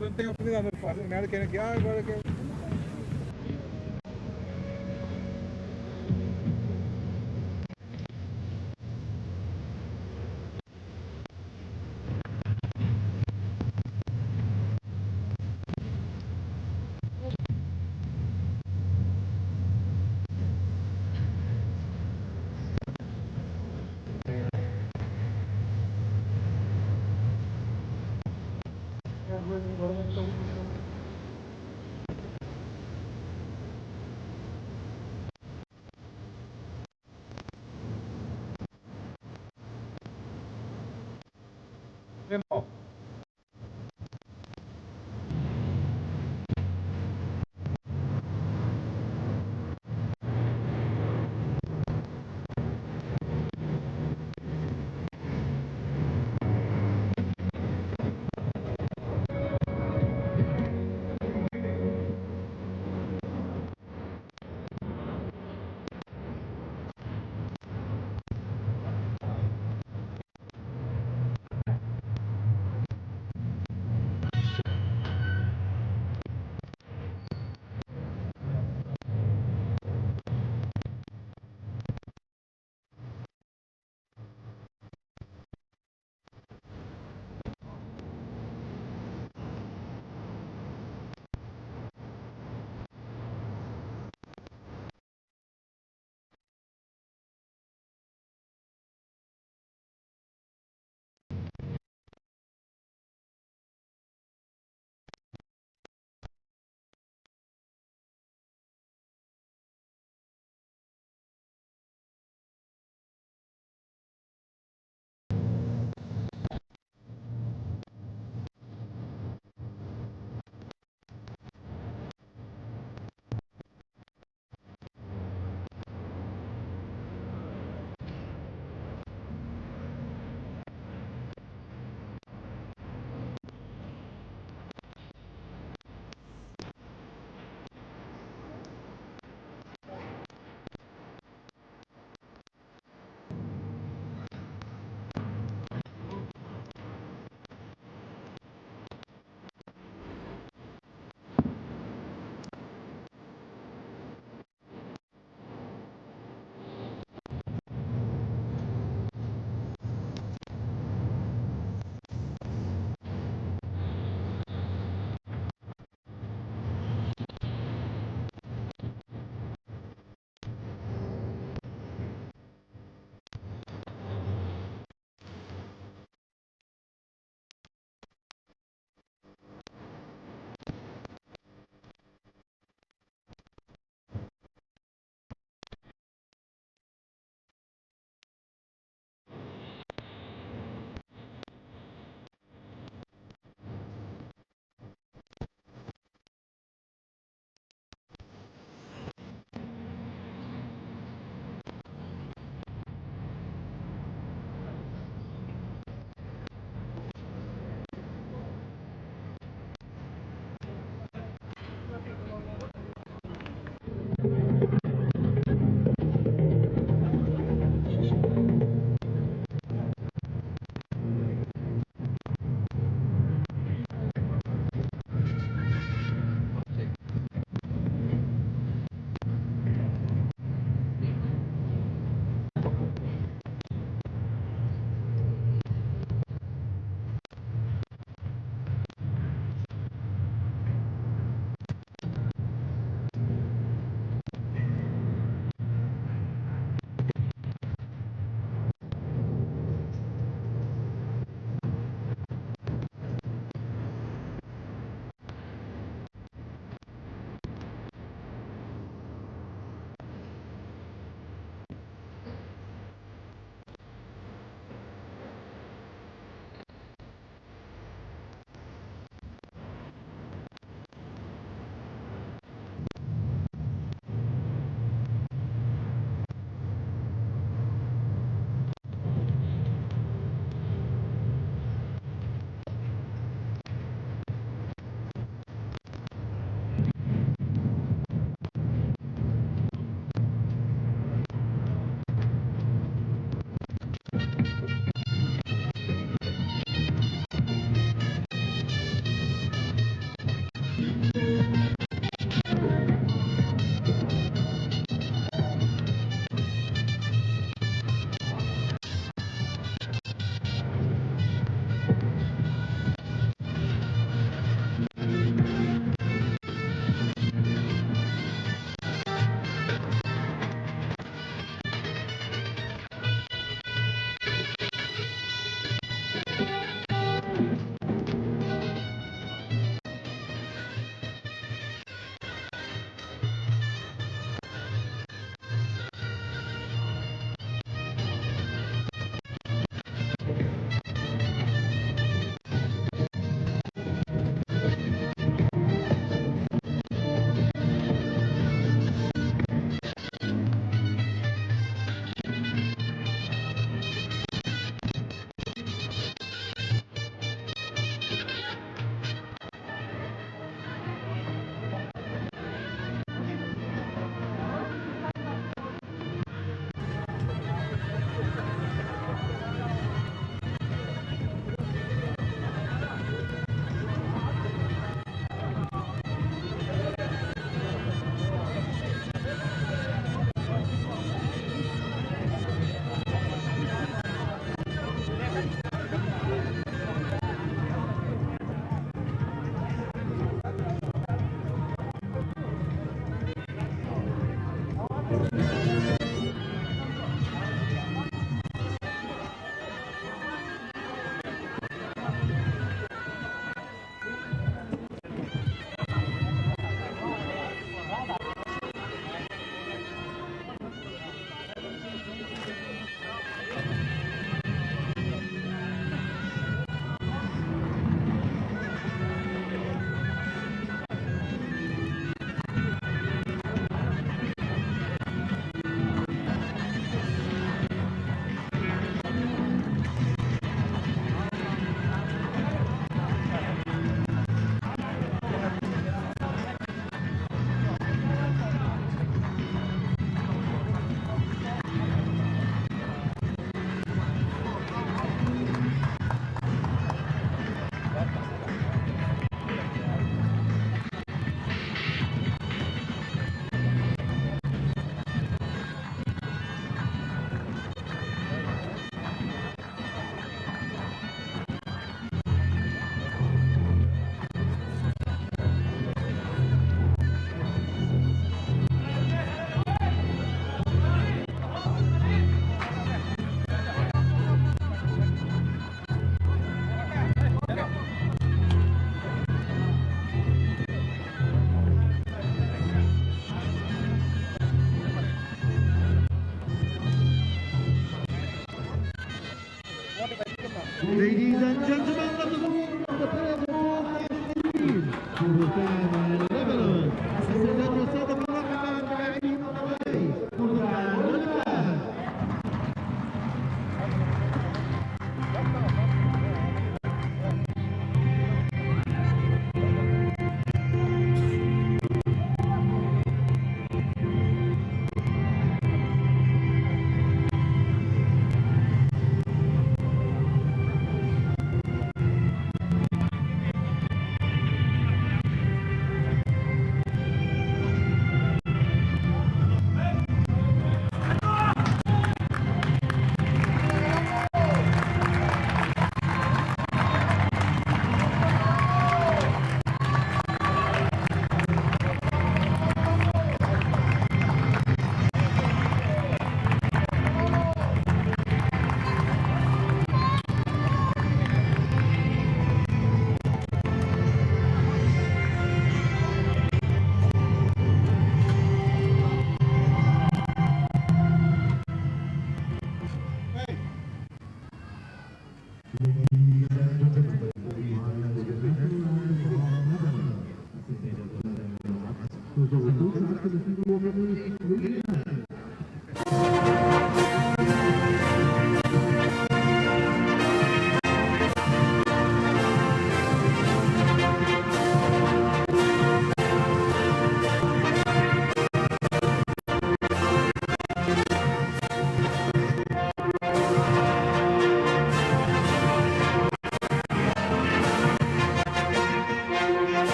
Não tenho oportunidade de fazer nada, querem que agora que Genau.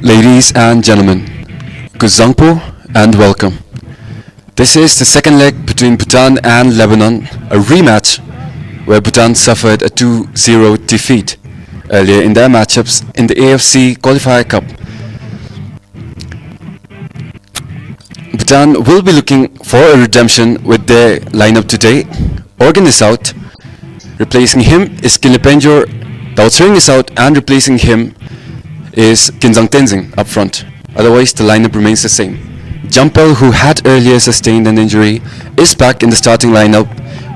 Ladies and gentlemen, Kuzangpo and welcome. This is the second leg between Bhutan and Lebanon, a rematch where Bhutan suffered a 2-0 defeat earlier in their matchups in the AFC Qualifier Cup. Bhutan will be looking for a redemption with their lineup today. Organ is out, replacing him is Kilipenjor. Daotsering is out, and replacing him is Kinzang Tenzing up front. Otherwise, the lineup remains the same. Jumpel, who had earlier sustained an injury, is back in the starting lineup.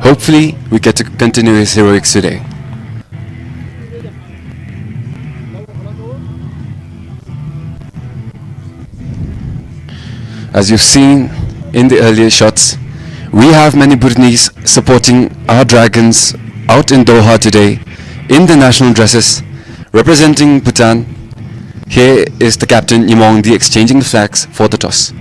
Hopefully, we get to continue his heroics today. As you've seen in the earlier shots, we have many Bhutanese supporting our Dragons out in Doha today in the national dresses representing Bhutan. Here is the captain Yimongdi exchanging the flags for the toss.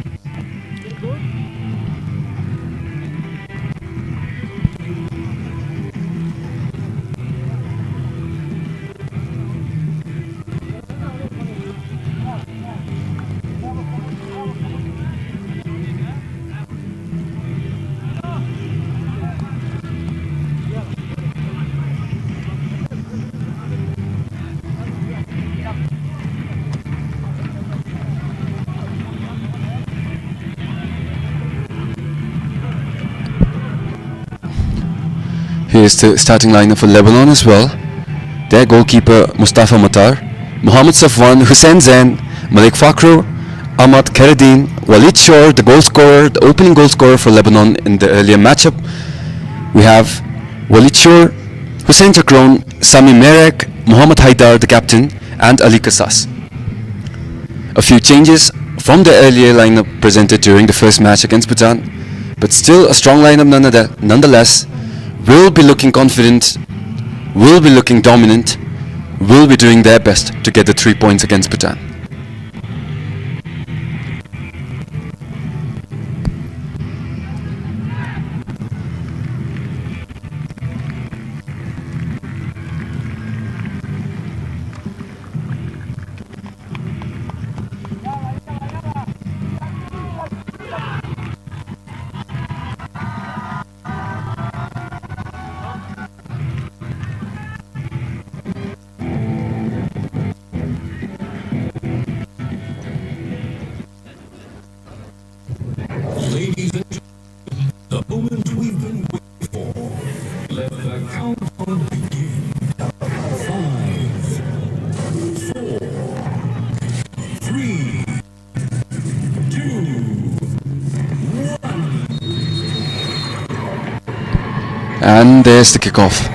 Here's the starting lineup for Lebanon as well. Their goalkeeper Mustafa Matar, Mohammad Safwan, Hussein Zain, Malik Fakhro, Ahmad Karadin, Walid Shor, the goal scorer, the opening goal scorer for Lebanon in the earlier matchup. We have Walid Shor, Hussein Chakron, Sami Merek, Muhammad Haidar, the captain, and Ali Kassas. A few changes from the earlier lineup presented during the first match against Bhutan, but still a strong lineup nonetheless. Will be looking confident, will be looking dominant, will be doing their best to get the 3 points against Bhutan. Ladies and gentlemen, the moment we've been waiting for. Let the countdown begin. 5, 4, 3, 2, 1. And there's the kickoff.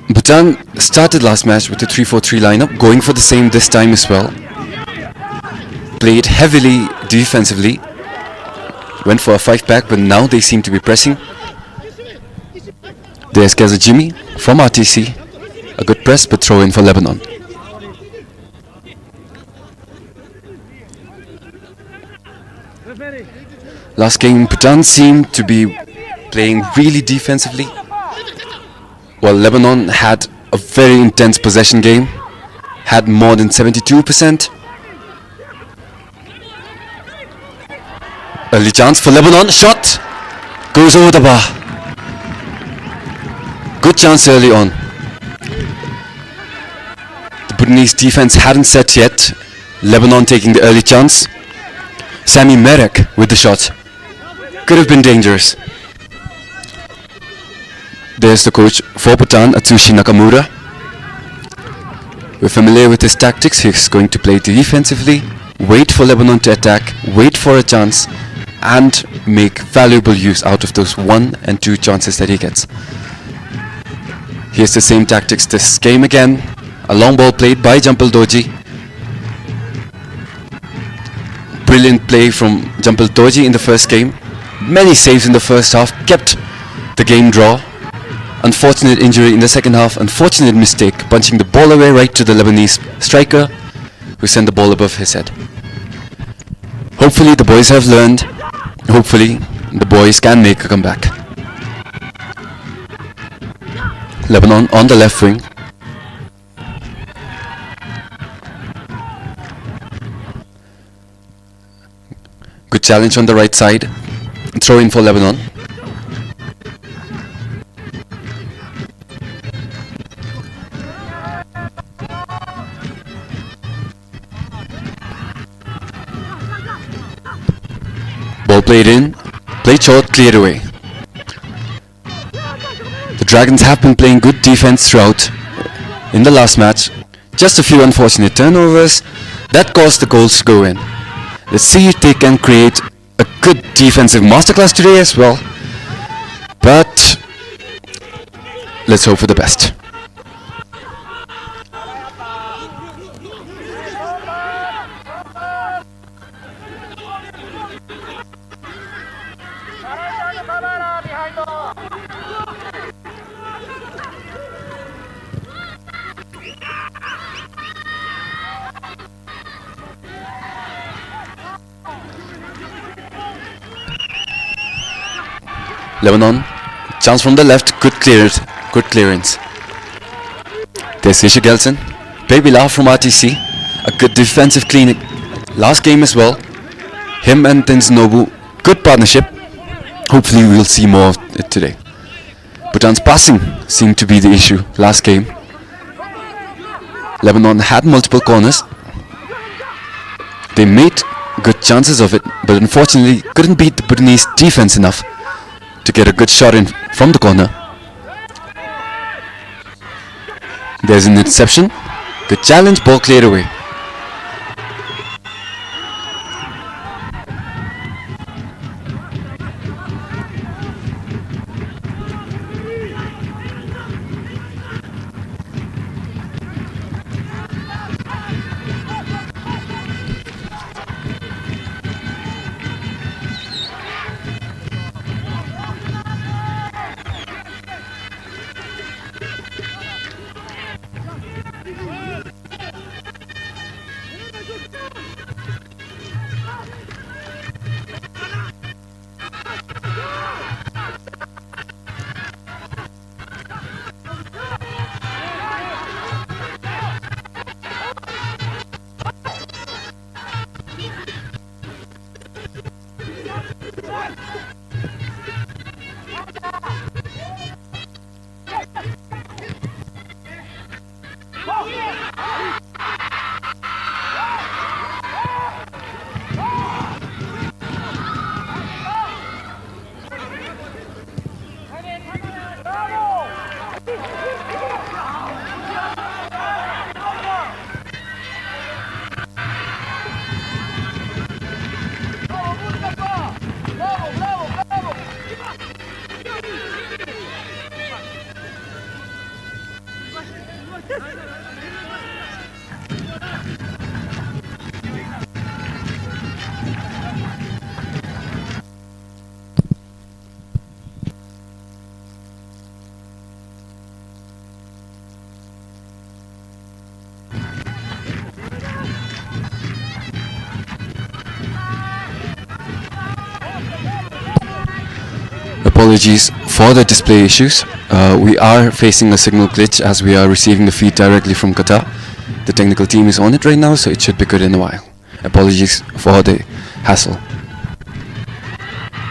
Bhutan started last match with the 3-4-3 lineup, going for the same this time as well. Played heavily defensively, went for a 5-pack, but now they seem to be pressing. There's Keza Jimmy from RTC, a good press but throw in for Lebanon. Last game, Bhutan seemed to be playing really defensively, while Lebanon had a very intense possession game, had more than 72%. Early chance for Lebanon, shot! Goes over the bar. Good chance early on. The Bhutanese defense hadn't set yet. Lebanon taking the early chance. Sami Merek with the shot. Could have been dangerous. There's the coach for Bhutan, Atsushi Nakamura. We're familiar with his tactics. He's going to play defensively, wait for Lebanon to attack, wait for a chance, and make valuable use out of those 1 and 2 chances that he gets. Here's the same tactics this game again. A long ball played by Jumpel Doji. Brilliant play from Jumpel Doji in the first game. Many saves in the first half, kept the game draw. Unfortunate injury in the second half, unfortunate mistake, punching the ball away right to the Lebanese striker, who sent the ball above his head. Hopefully the boys have learned. Hopefully the boys can make a comeback. Lebanon on the left wing. challenge on the right side. Throw in for Lebanon. Ball played in, played short, cleared away. The Dragons have been playing good defense throughout in the last match. Just a few unfortunate turnovers that caused the goals to go in. Let's see if they can create a good defensive masterclass today as well. But let's hope for the best. Lebanon, chance from the left, good clearance. There's Isha Gelson, baby laugh from RTC, a good defensive clean last game as well. Him and Tenzinobu, good partnership. Hopefully we'll see more of it today. Bhutan's passing seemed to be the issue last game. Lebanon had multiple corners. They made good chances of it, but unfortunately couldn't beat the Bhutanese defense enough to get a good shot in from the corner. There's an interception. Good challenge, ball cleared away. Apologies for the display issues. We are facing a signal glitch as we are receiving the feed directly from Qatar. The technical team is on it right now, so it should be good in a while. Apologies for the hassle.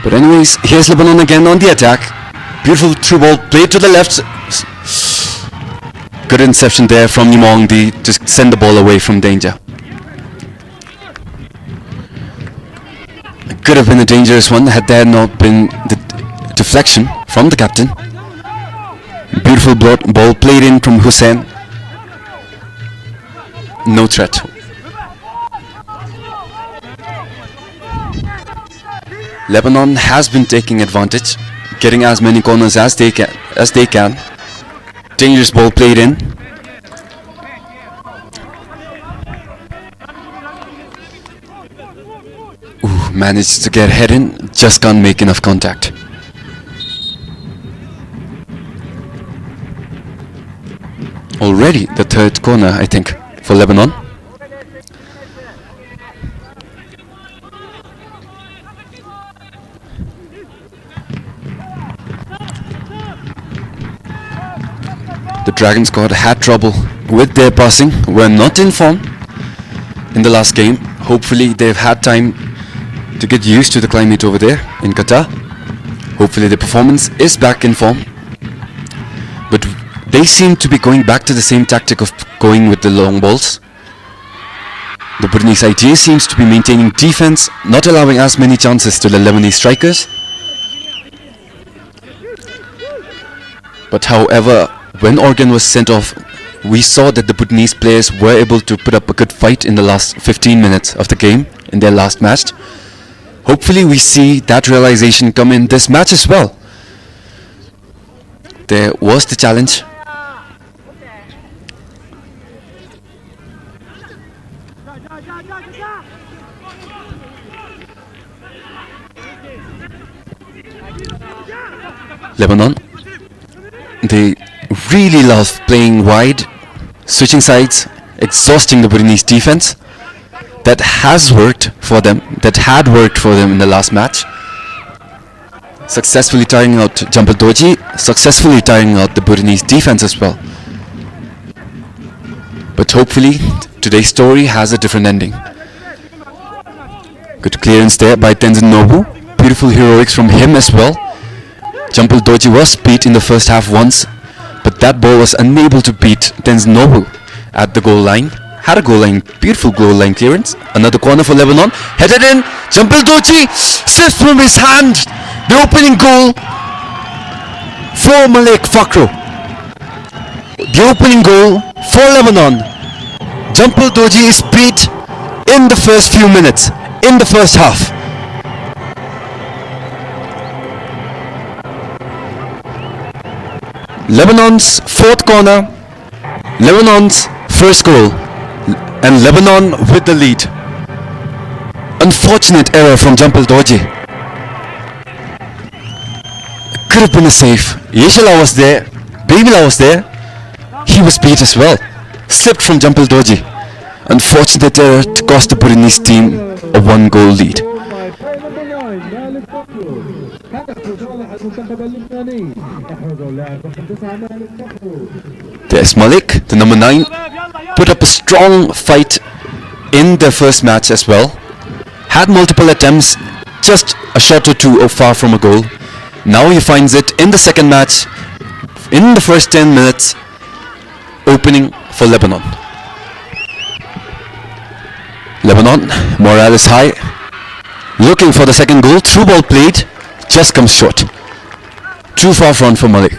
But anyways, here's Lebanon again on the attack. Beautiful through ball played to the left. Good interception there from Nimong to send the ball away from danger. It could have been a dangerous one had there not been the deflection from the captain. Beautiful ball played in from Hussein. No threat. Lebanon has been taking advantage, getting as many corners as they can. Dangerous ball played in. Ooh, managed to get head in, just can't make enough contact. Already the third corner, I think, for Lebanon. The Dragon squad had trouble with their passing, were not in form in the last game. Hopefully they've had time to get used to the climate over there in Qatar. Hopefully the performance is back in form. But they seem to be going back to the same tactic of going with the long balls. The Bhutanese idea seems to be maintaining defense, not allowing as many chances to the Lebanese strikers. But however, when Organ was sent off, we saw that the Bhutanese players were able to put up a good fight in the last 15 minutes of the game in their last match. Hopefully we see that realization come in this match as well. There was the challenge. Lebanon, they really love playing wide, switching sides, exhausting the Bhutanese defense. That has worked for them, that had worked for them in the last match. Successfully tiring out Jumpal Doji, successfully tiring out the Bhutanese defense as well. But hopefully today's story has a different ending. Good clearance there by Tenzin Nobu. Beautiful heroics from him as well. Jumpal Doji was beat in the first half once, but that ball was unable to beat Tenzin Nobu at the goal line. Had a goal line, beautiful goal line clearance. Another corner for Lebanon. Headed in. Jumpal Doji slips from his hand. The opening goal for Malik Fakhru. The opening goal for Lebanon. Jumpal Doji is beat in the first few minutes, in the first half. Lebanon's fourth corner, Lebanon's first goal, and Lebanon with the lead. Unfortunate error from Jumpal Doji. Could have been a save. Yeshala was there, Babila was there. He was beat as well. Slipped from Jumpal Doji. Unfortunate error to cost the Bhutanese team a 1-goal lead. There's Malik, the number 9, put up a strong fight in their first match as well. Had multiple attempts, just a shot or two far from a goal. Now he finds it in the second match, in the first 10 minutes, opening for Lebanon. Lebanon, morale is high. Looking for the second goal, through ball played, just comes short. Too far front for Malik.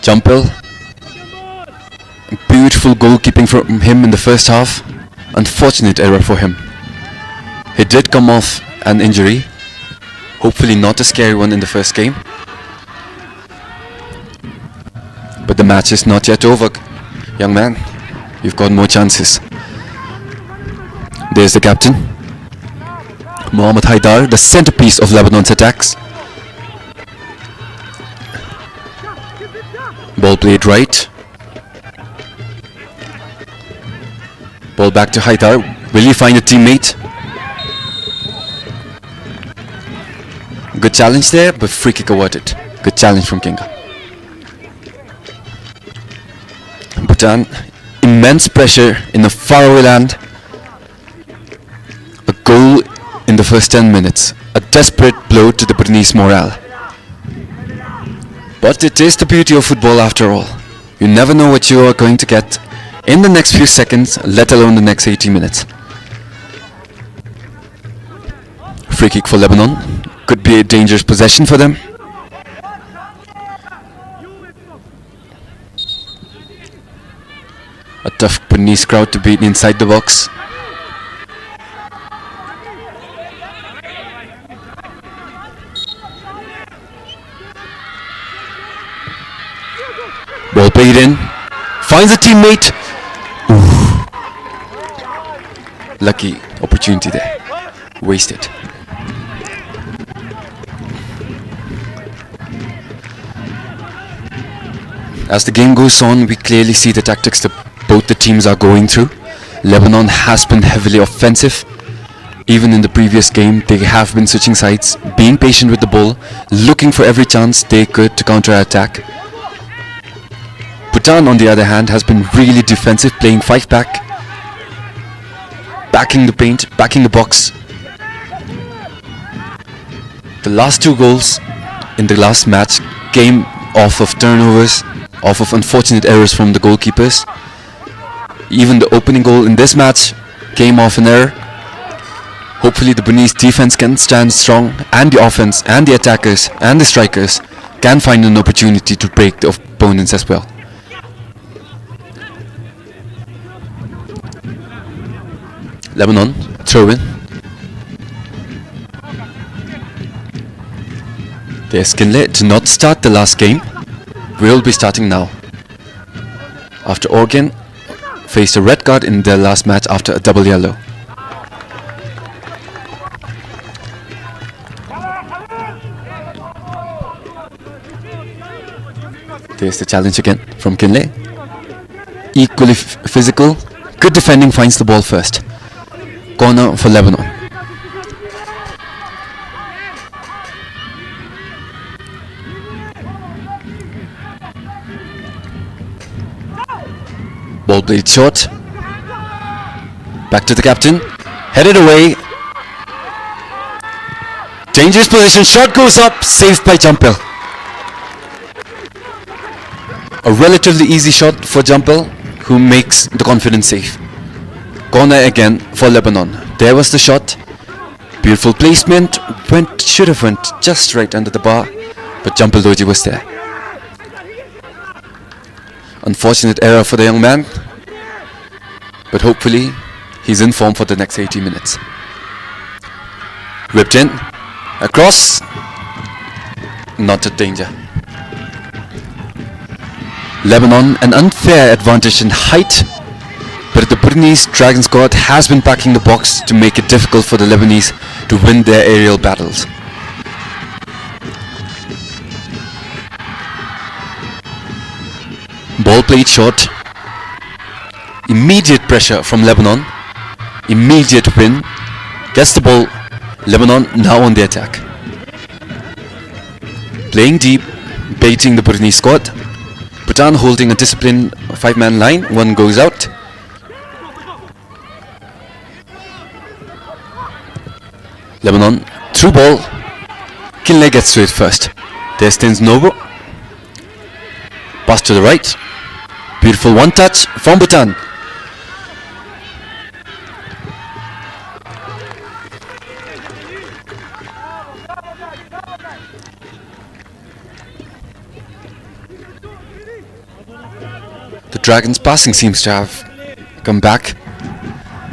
Jumpel. Beautiful goalkeeping from him in the first half. Unfortunate error for him. He did come off an injury. Hopefully not a scary one in the first game. But the match is not yet over. Young man, you've got more chances. There's the captain. Mohammad Haidar, the centerpiece of Lebanon's attacks. Ball played right. Ball back to Haidar. Will he find a teammate? Good challenge there, but free kick awarded. Good challenge from Kinga. Bhutan, immense pressure in a faraway land. A goal in the first 10 minutes. A desperate blow to the Bhutanese morale. But it is the beauty of football after all. You never know what you are going to get in the next few seconds, let alone the next 80 minutes. Free kick for Lebanon. Could be a dangerous possession for them. A tough Bhutanese crowd to beat inside the box. Ball played in. Finds a teammate. Ooh. Lucky opportunity there. Wasted. As the game goes on, we clearly see the tactics that both the teams are going through. Lebanon has been heavily offensive. Even in the previous game, they have been switching sides, being patient with the ball, looking for every chance they could to counter-attack. Bhutan, on the other hand, has been really defensive, playing 5-back, backing the paint, backing the box. The last 2 goals in the last match came off of turnovers, off of unfortunate errors from the goalkeepers. Even the opening goal in this match came off an error. Hopefully the Bhutanese defense can stand strong, and the offense and the attackers and the strikers can find an opportunity to break the opponents as well. Lebanon, throw in. There's Kinley to not start the last game. Will be starting now. After Oregon faced a red card in their last match after a double yellow. There's the challenge again from Kinley. Equally physical. Good defending, finds the ball first. Corner for Lebanon. Ball played short. Back to the captain. Headed away. Dangerous position. Shot goes up. Saved by Jumpel. A relatively easy shot for Jumpel, who makes the confident save. Corner again for Lebanon. There was the shot. Beautiful placement. Should have went just right under the bar, but Jumpel Doji was there. Unfortunate error for the young man, but hopefully he's in form for the next 80 minutes. Whipped in. Across. Not a danger. Lebanon, an unfair advantage in height, but the Bhutanese Dragon squad has been packing the box to make it difficult for the Lebanese to win their aerial battles. Ball played short. Immediate pressure from Lebanon. Immediate win. Gets the ball. Lebanon now on the attack. Playing deep, baiting the Bhutanese squad. Bhutan holding a disciplined 5-man line. One goes out. Lebanon through ball. Kinley gets to it first. There stands Novo. Pass to the right. Beautiful one touch from Bhutan. The Dragons' passing seems to have come back.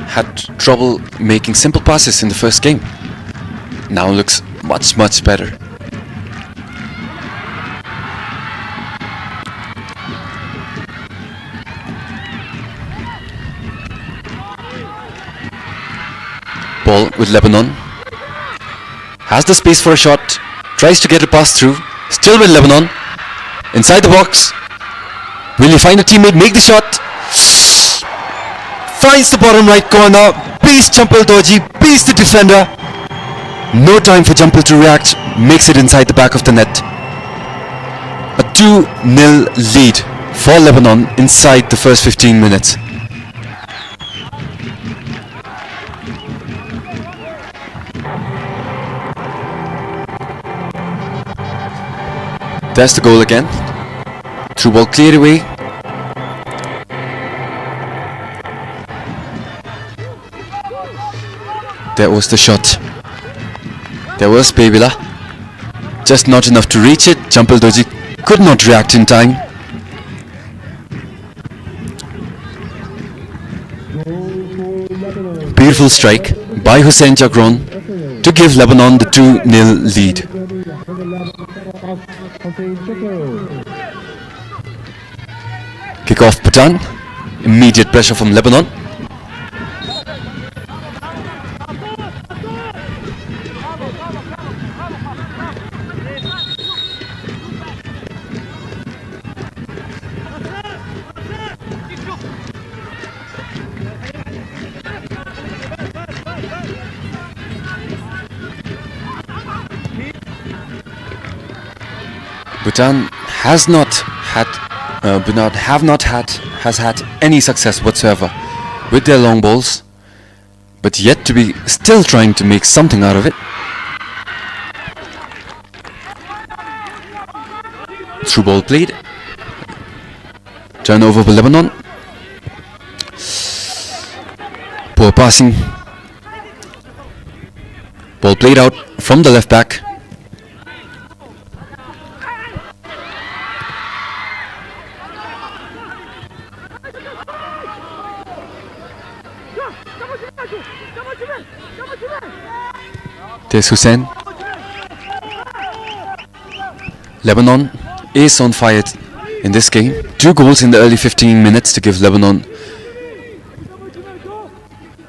Had trouble making simple passes in the first game. Now looks much better. Ball with Lebanon. Has the space for a shot. Tries to get a pass through. Still with Lebanon. Inside the box. Will he find a teammate? Make the shot. Finds the bottom right corner. Beats Jumpel Doji. Beats the defender. No time for Jumpel to react. Makes it inside the back of the net. A 2-0 lead for Lebanon inside the first 15 minutes. There's the goal again. Through ball cleared away. There was the shot. There was Babila. Just not enough to reach it. Jumpel Doji could not react in time. Beautiful strike by Hussein Jagron to give Lebanon the 2-0 lead. Kickoff Bhutan. Immediate pressure from Lebanon. Bhutan has not had any success whatsoever with their long balls, but yet to be still trying to make something out of it. Through ball played. Turnover for Lebanon. Poor passing. Ball played out from the left back. There's Hussein. Lebanon is on fire in this game. 2 goals in the early 15 minutes to give Lebanon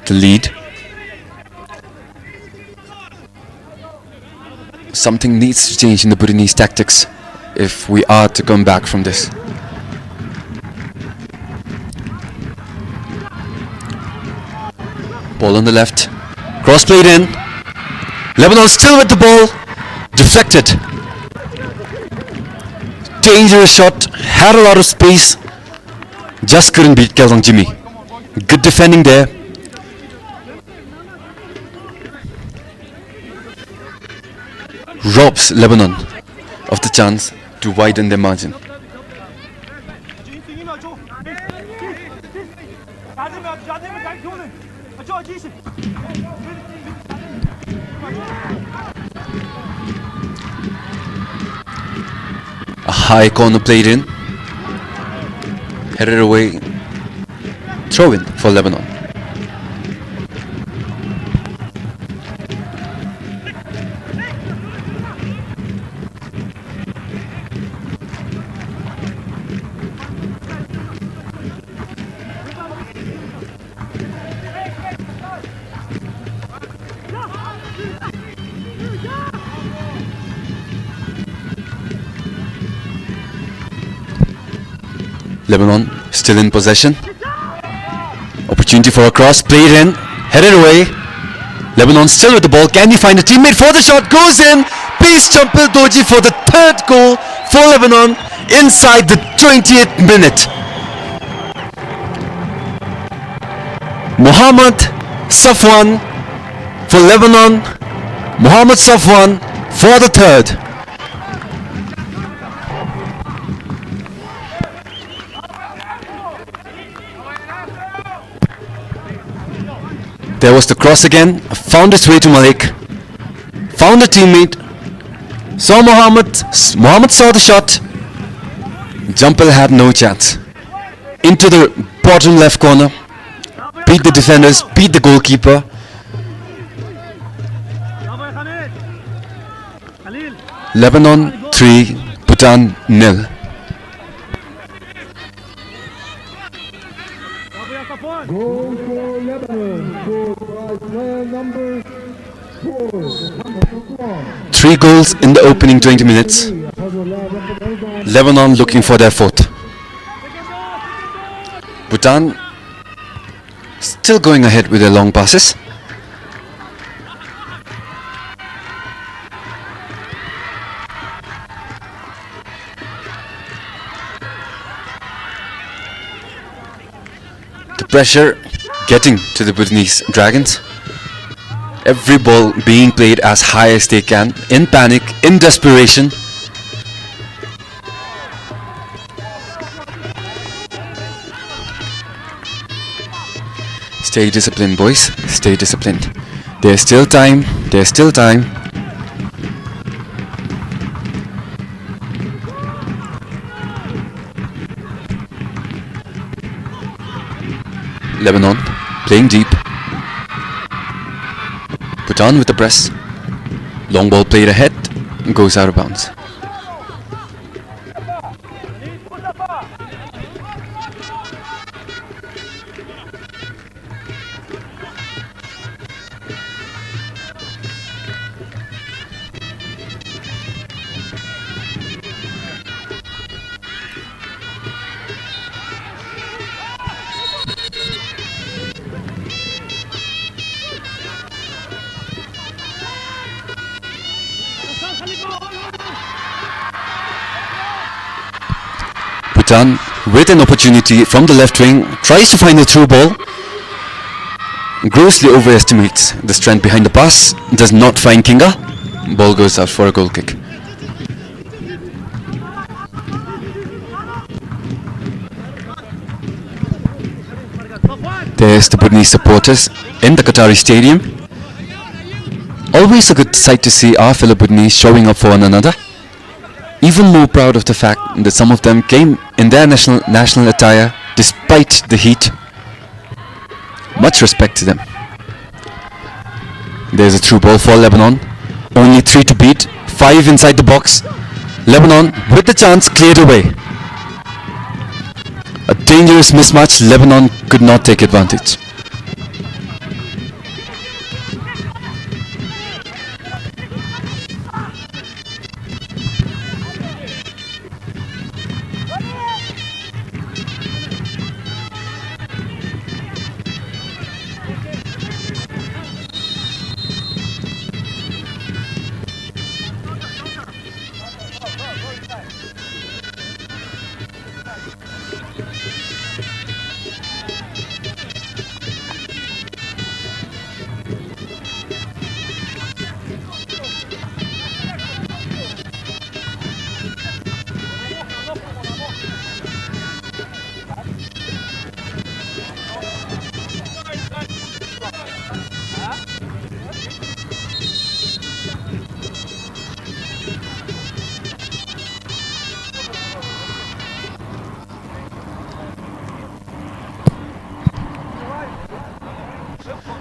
the lead. Something needs to change in the Bhutanese tactics if we are to come back from this. Ball on the left. Cross played in. Lebanon still with the ball. Deflected. Dangerous shot. Had a lot of space. Just couldn't beat Kelvin Jimmy. Good defending there. Robs Lebanon of the chance to widen their margin. A high corner played in. Headed away. Throw in for Lebanon. Lebanon still in possession. Opportunity for a cross, played in, headed away. Lebanon still with the ball. Can he find a teammate for the shot? Goes in. Peace Champil Doji for the 3rd goal for Lebanon inside the 20th minute. Mohammad Safwan for Lebanon. Mohammad Safwan for the 3rd. There was the cross again, found its way to Malik, found a teammate, saw Mohammed saw the shot, Jumpel had no chance. Into the bottom left corner, beat the defenders, beat the goalkeeper. Lebanon 3, Bhutan 0. Goal for Lebanon, scored by player number 4. 3 goals in the opening 20 minutes. Lebanon looking for their 4th. Bhutan still going ahead with their long passes. The pressure getting to the Bhutanese Dragons. Every ball being played as high as they can, in panic, in desperation. Stay disciplined, boys. Stay disciplined. There's still time. There's still time. Lebanon playing deep. Bhutan with the press. Long ball played ahead. Goes out of bounds. Bhutan with an opportunity from the left wing, tries to find a through ball, grossly overestimates the strength behind the pass, does not find Kinga, ball goes out for a goal kick. There's the Bhutanese supporters in the Qatari stadium. Always a good sight to see our fellow Bhutanese showing up for one another. Even more proud of the fact that some of them came in their national attire despite the heat. Much respect to them. There's a through ball for Lebanon. Only 3 to beat, 5 inside the box. Lebanon with the chance cleared away. A dangerous mismatch. Lebanon could not take advantage.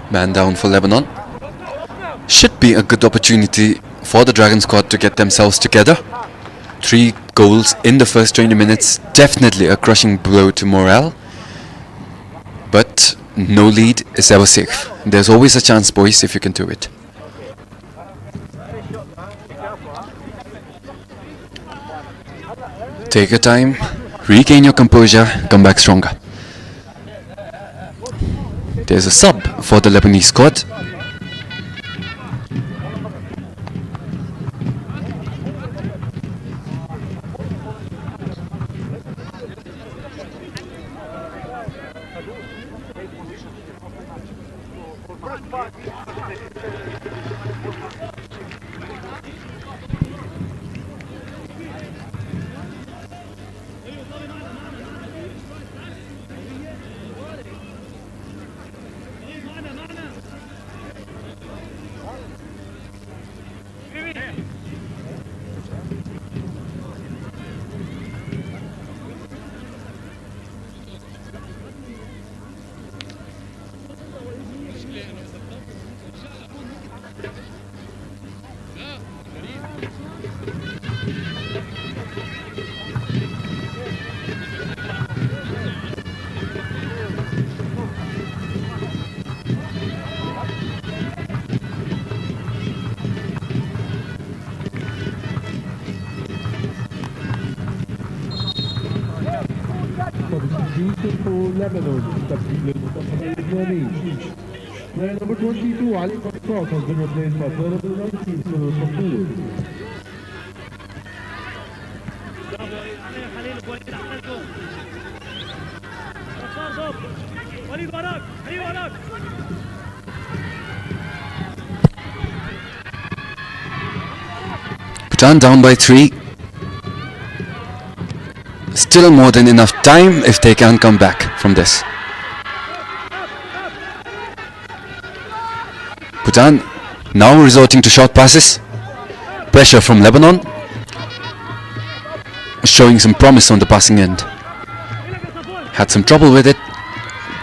Man down for Lebanon. Should be a good opportunity for the Dragon squad to get themselves together. 3 goals in the first 20 minutes, definitely a crushing blow to morale. But no lead is ever safe. There's always a chance, boys, if you can do it. Take your time, regain your composure, come back stronger. There's a sub for the Lebanese squad. Substitution for Lebanon. Player number 22, Ali Cross, has been replaced by player number 19, Sunil Kapoor. Bhutan down by 3. Still more than enough time if they can come back from this. Bhutan now resorting to short passes. Pressure from Lebanon, showing some promise on the passing end. Had some trouble with it.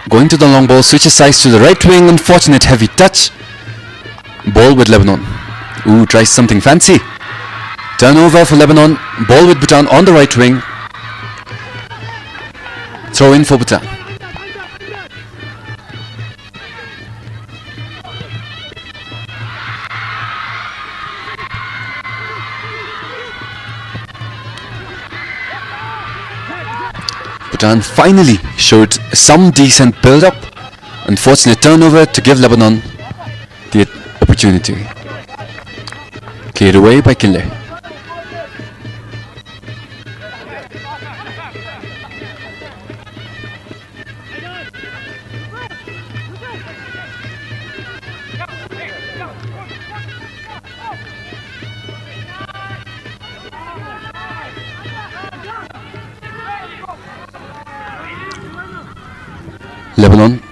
Going to the long ball, switches sides to the right wing. Unfortunate heavy touch. Ball with Lebanon. Ooh, tries something fancy. Turnover for Lebanon. Ball with Bhutan on the right wing. Throw in for Bhutan. Bhutan finally showed some decent build-up. Unfortunate turnover to give Lebanon the opportunity. Cleared away by Kille. Lebanon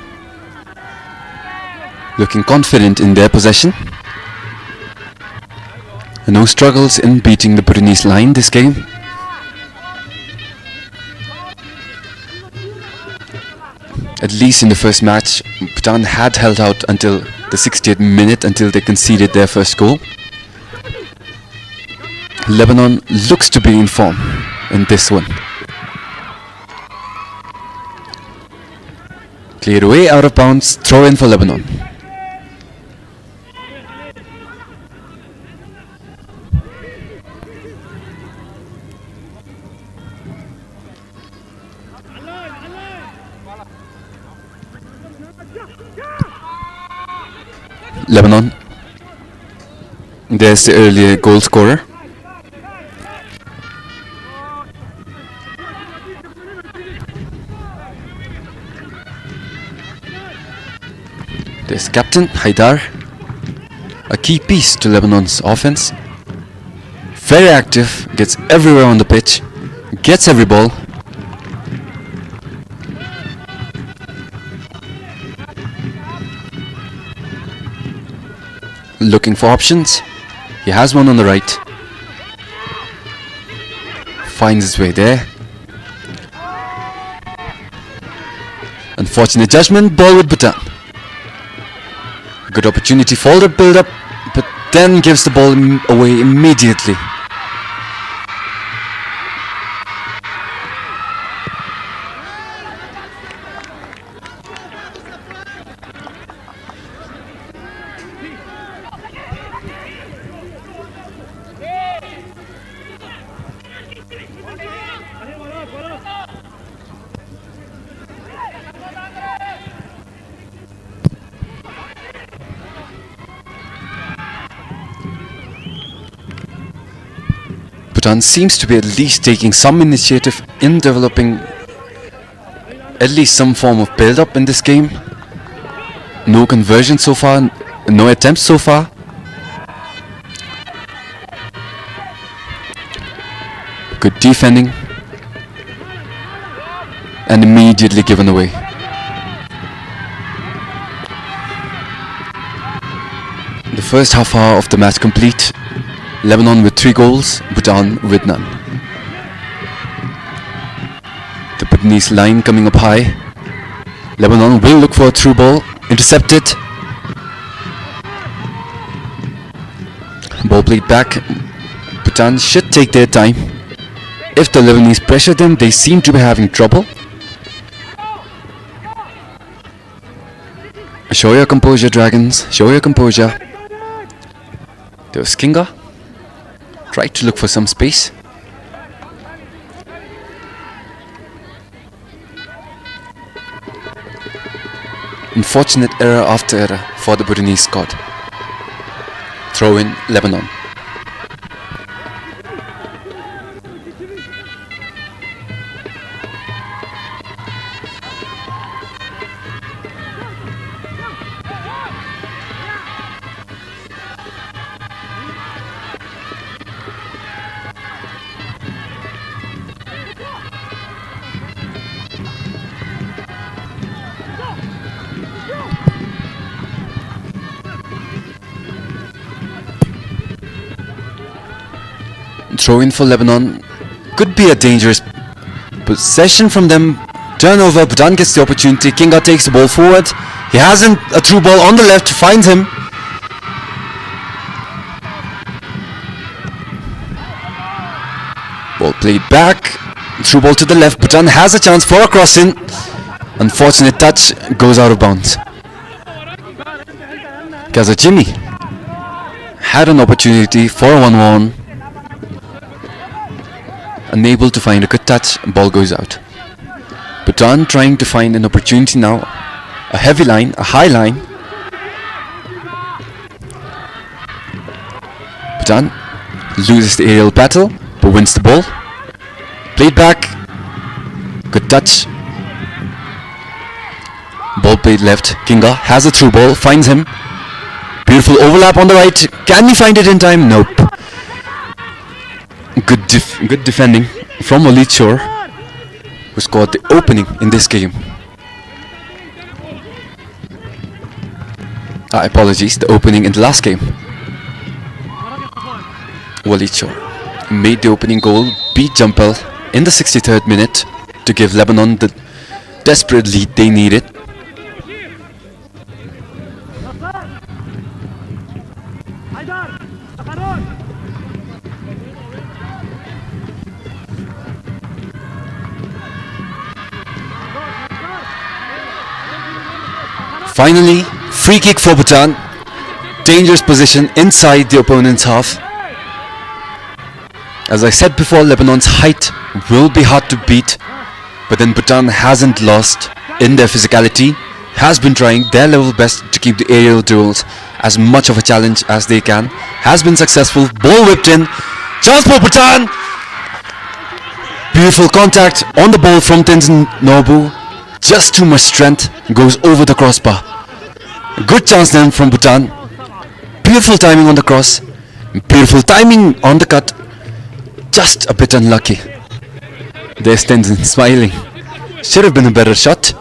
looking confident in their possession. No struggles in beating the Bhutanese line this game. At least in the first match, Bhutan had held out until the 60th minute until they conceded their first goal. Lebanon looks to be in form in this one. Cleared away out of bounds, throw in for Lebanon. Lebanon. There's the earlier goal scorer. There's captain Haidar, a key piece to Lebanon's offense. Very active, gets everywhere on the pitch, gets every ball. Looking for options. He has one on the right. Finds his way there. Unfortunate judgment, ball with Bhutan. Good opportunity for the build-up, but then gives the ball away immediately. Bhutan seems to be at least taking some initiative in developing at least some form of build-up in this game. No conversion so far, no attempts so far. Good defending. And immediately given away. The first half hour of the match complete. Lebanon with 3 goals, Bhutan with none. The Bhutanese line coming up high. Lebanon will look for a through ball, intercepted. Ball played back. Bhutan should take their time. If the Lebanese pressure them, they seem to be having trouble. Show your composure, Dragons. Show your composure. There was Kinga. Tried to look for some space. Unfortunate error after error for the Bhutanese squad. Throw in Lebanon. Throw in for Lebanon. Could be a dangerous possession from them. Turnover, Bhutan gets the opportunity. Kinga takes the ball forward. He hasn't a through ball on the left, finds him. Ball played back. Through ball to the left. Bhutan has a chance for a cross-in. Unfortunate touch, goes out of bounds. Kazajimi had an opportunity for a 1-1. Unable to find a good touch, ball goes out. Bhutan trying to find an opportunity now. A heavy line, a high line. Bhutan loses the aerial battle, but wins the ball. Played back. Good touch. Ball played left. Kinga has a through ball, finds him. Beautiful overlap on the right. Can he find it in time? Nope. Good defending from Walid Shore, who scored the opening in this game. Apologies, the opening in the last game. Walicho made the opening goal, beat Jumpel in the 63rd minute to give Lebanon the desperate lead they needed. Finally, free kick for Bhutan. Dangerous position inside the opponent's half. As I said before, Lebanon's height will be hard to beat, but then Bhutan hasn't lost in their physicality, has been trying their level best to keep the aerial duels as much of a challenge as they can, has been successful, ball whipped in, chance for Bhutan! Beautiful contact on the ball from Tenzin Norbu, just too much strength, goes over the crossbar. Good chance then from Bhutan, beautiful timing on the cross, beautiful timing on the cut, just a bit unlucky. There's Tenzin smiling. Should have been a better shot.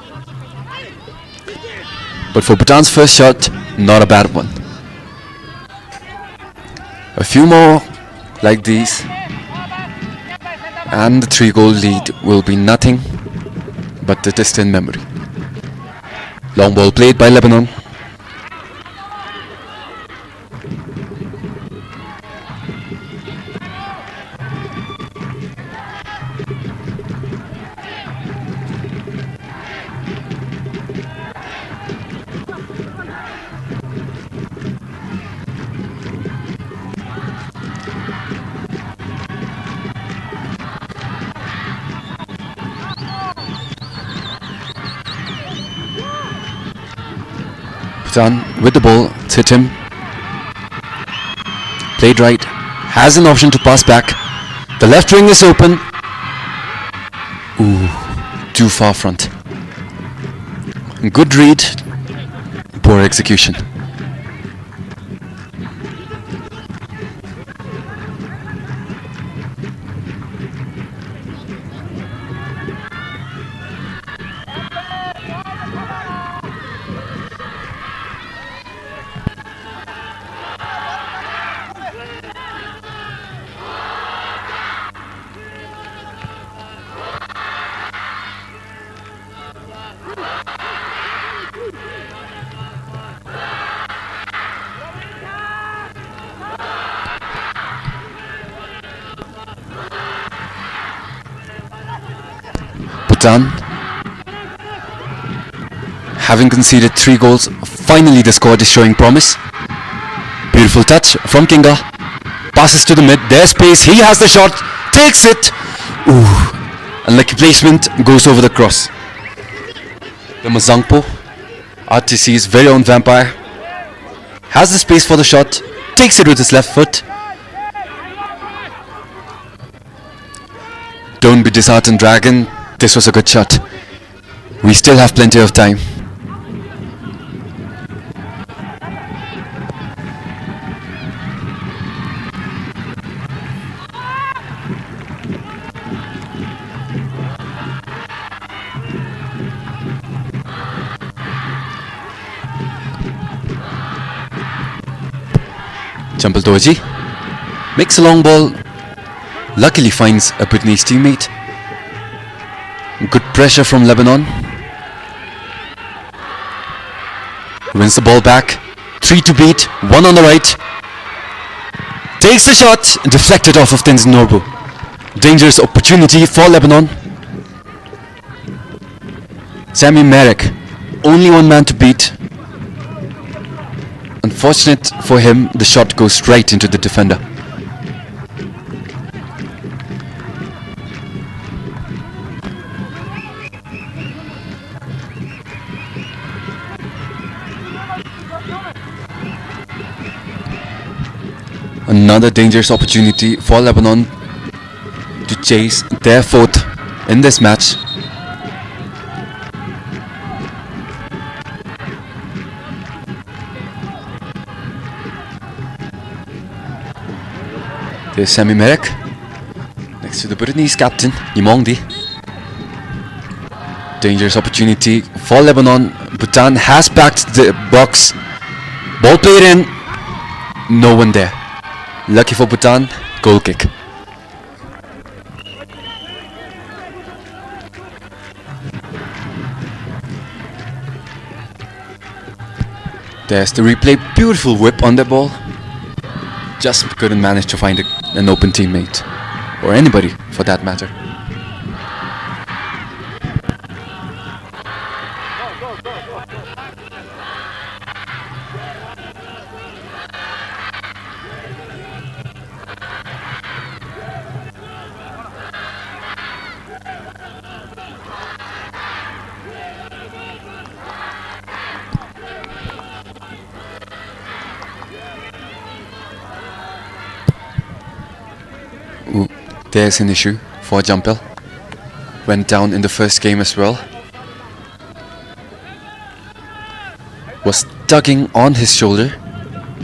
But for Bhutan's first shot, not a bad one. A few more like these and the 3-goal lead will be nothing but the distant memory. Long ball played by Lebanon. Bhutan with the ball, it's hit him. Played right, has an option to pass back. The left wing is open. Ooh, too far front. Good read, poor execution. Bhutan, having conceded 3 goals, finally the squad is showing promise. Beautiful touch from Kinga, passes to the mid, there's space, he has the shot, takes it. Ooh, unlucky placement, goes over the cross. The Mazangpo, RTC's very own vampire, has the space for the shot, takes it with his left foot. Don't be disheartened, Dragon. This was a good shot. We still have plenty of time. Jumpel Doji makes a long ball, luckily finds a Bhutanese teammate. Good pressure from Lebanon. Wins the ball back. 3 to beat, 1 on the right. Takes the shot, deflected off of Tenzin Norbu. Dangerous opportunity for Lebanon. Sami Merek, only one man to beat. Unfortunate for him, the shot goes right into the defender. Another dangerous opportunity for Lebanon to chase their 4th in this match. There's Sami Merek next to the Bhutanese captain, Yimongdi. Dangerous opportunity for Lebanon. Bhutan has backed the box. Ball played in. No one there. Lucky for Bhutan, goal kick. There's the replay. Beautiful whip on the ball. Just couldn't manage to find an open teammate. Or anybody for that matter. Ooh, there's an issue for Jumpel. Went down in the first game as well. Was tugging on his shoulder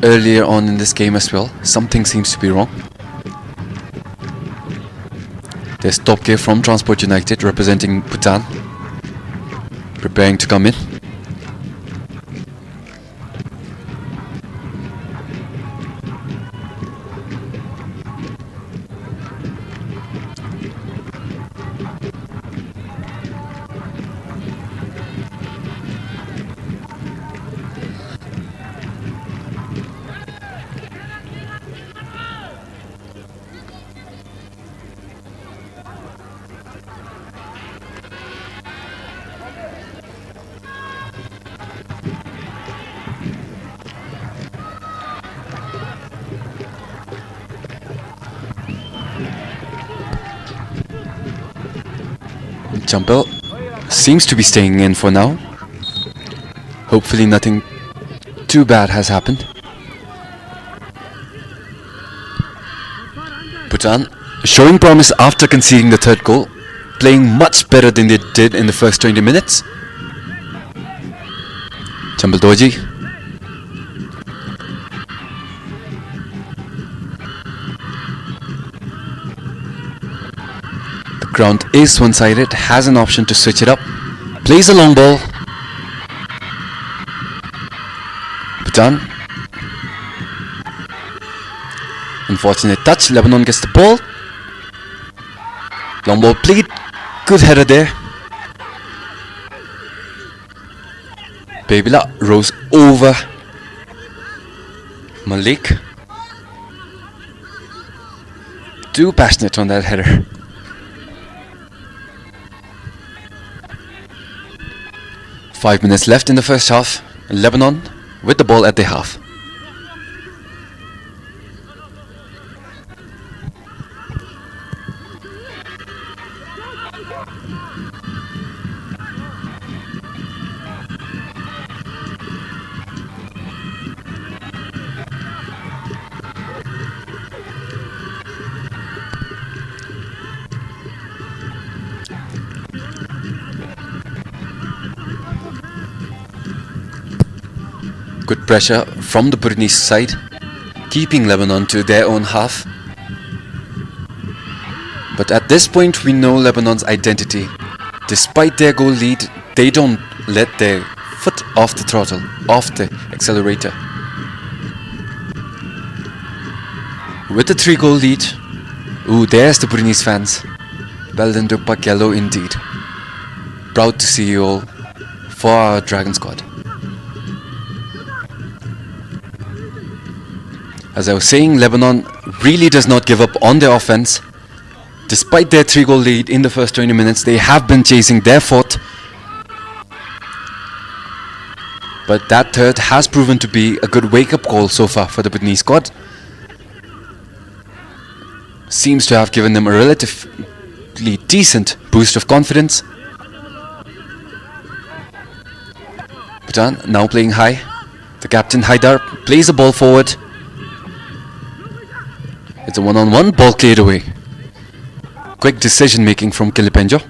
earlier on in this game as well. Something seems to be wrong. There's Top Gear from Transport United representing Bhutan, preparing to come in. Jumpel seems to be staying in for now. Hopefully nothing too bad has happened. Bhutan showing promise after conceding the third goal, playing much better than they did in the first 20 minutes. Jumpel Doji. Ground is one-sided, has an option to switch it up, plays a long ball. Bhutan. Unfortunate touch, Lebanon gets the ball. Long ball played, good header there. Babila rose over Malik. Too passionate on that header. Five minutes left in the first half. Lebanon with the ball at the half. Good pressure from the Bhutanese side, keeping Lebanon to their own half. But at this point we know Lebanon's identity. Despite their goal lead, they don't let their foot off the throttle, off the accelerator. With the 3-goal lead, ooh, there's the Bhutanese fans. Belden Dukpak yellow indeed. Proud to see you all for our Dragon squad. As I was saying, Lebanon really does not give up on their offense. Despite their 3-goal lead in the first 20 minutes, they have been chasing their fourth. But that third has proven to be a good wake-up call so far for the Bhutanese squad. Seems to have given them a relatively decent boost of confidence. Bhutan now playing high. The captain Haidar plays the ball forward. It's a one-on-one, ball cleared away. Quick decision making from Kilipenjo.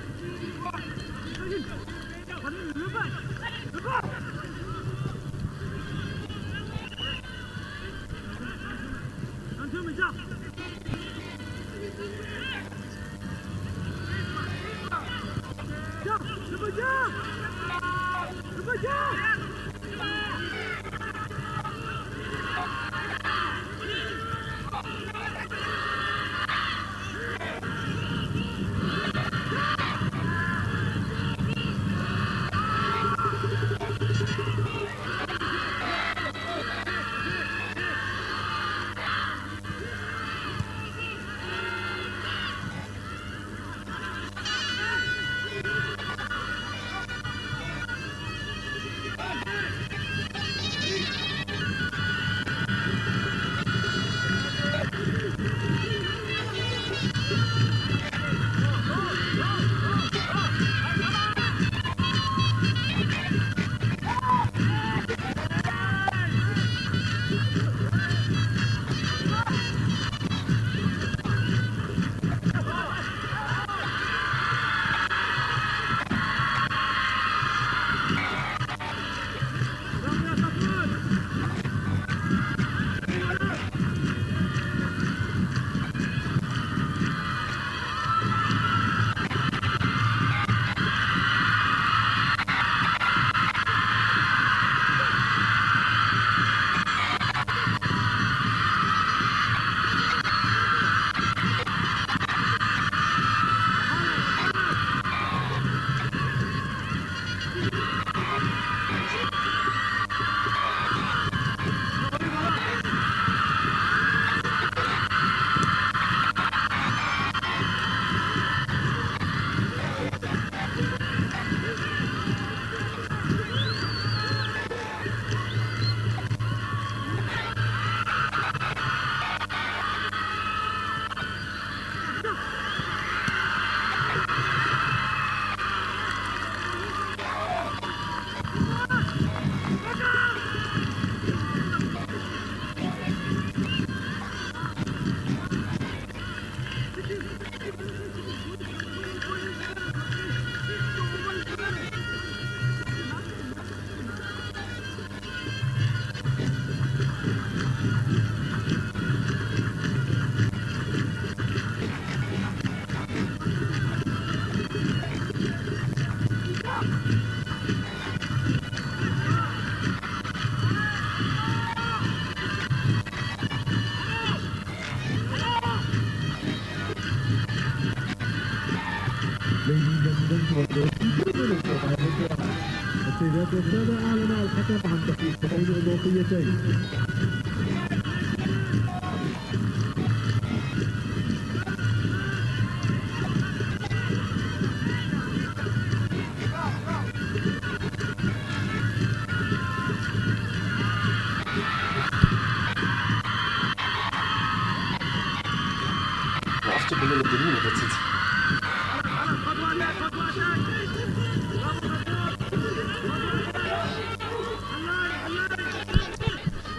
يتسابق أعلن الحكم عن تحقيقين إضافيتين.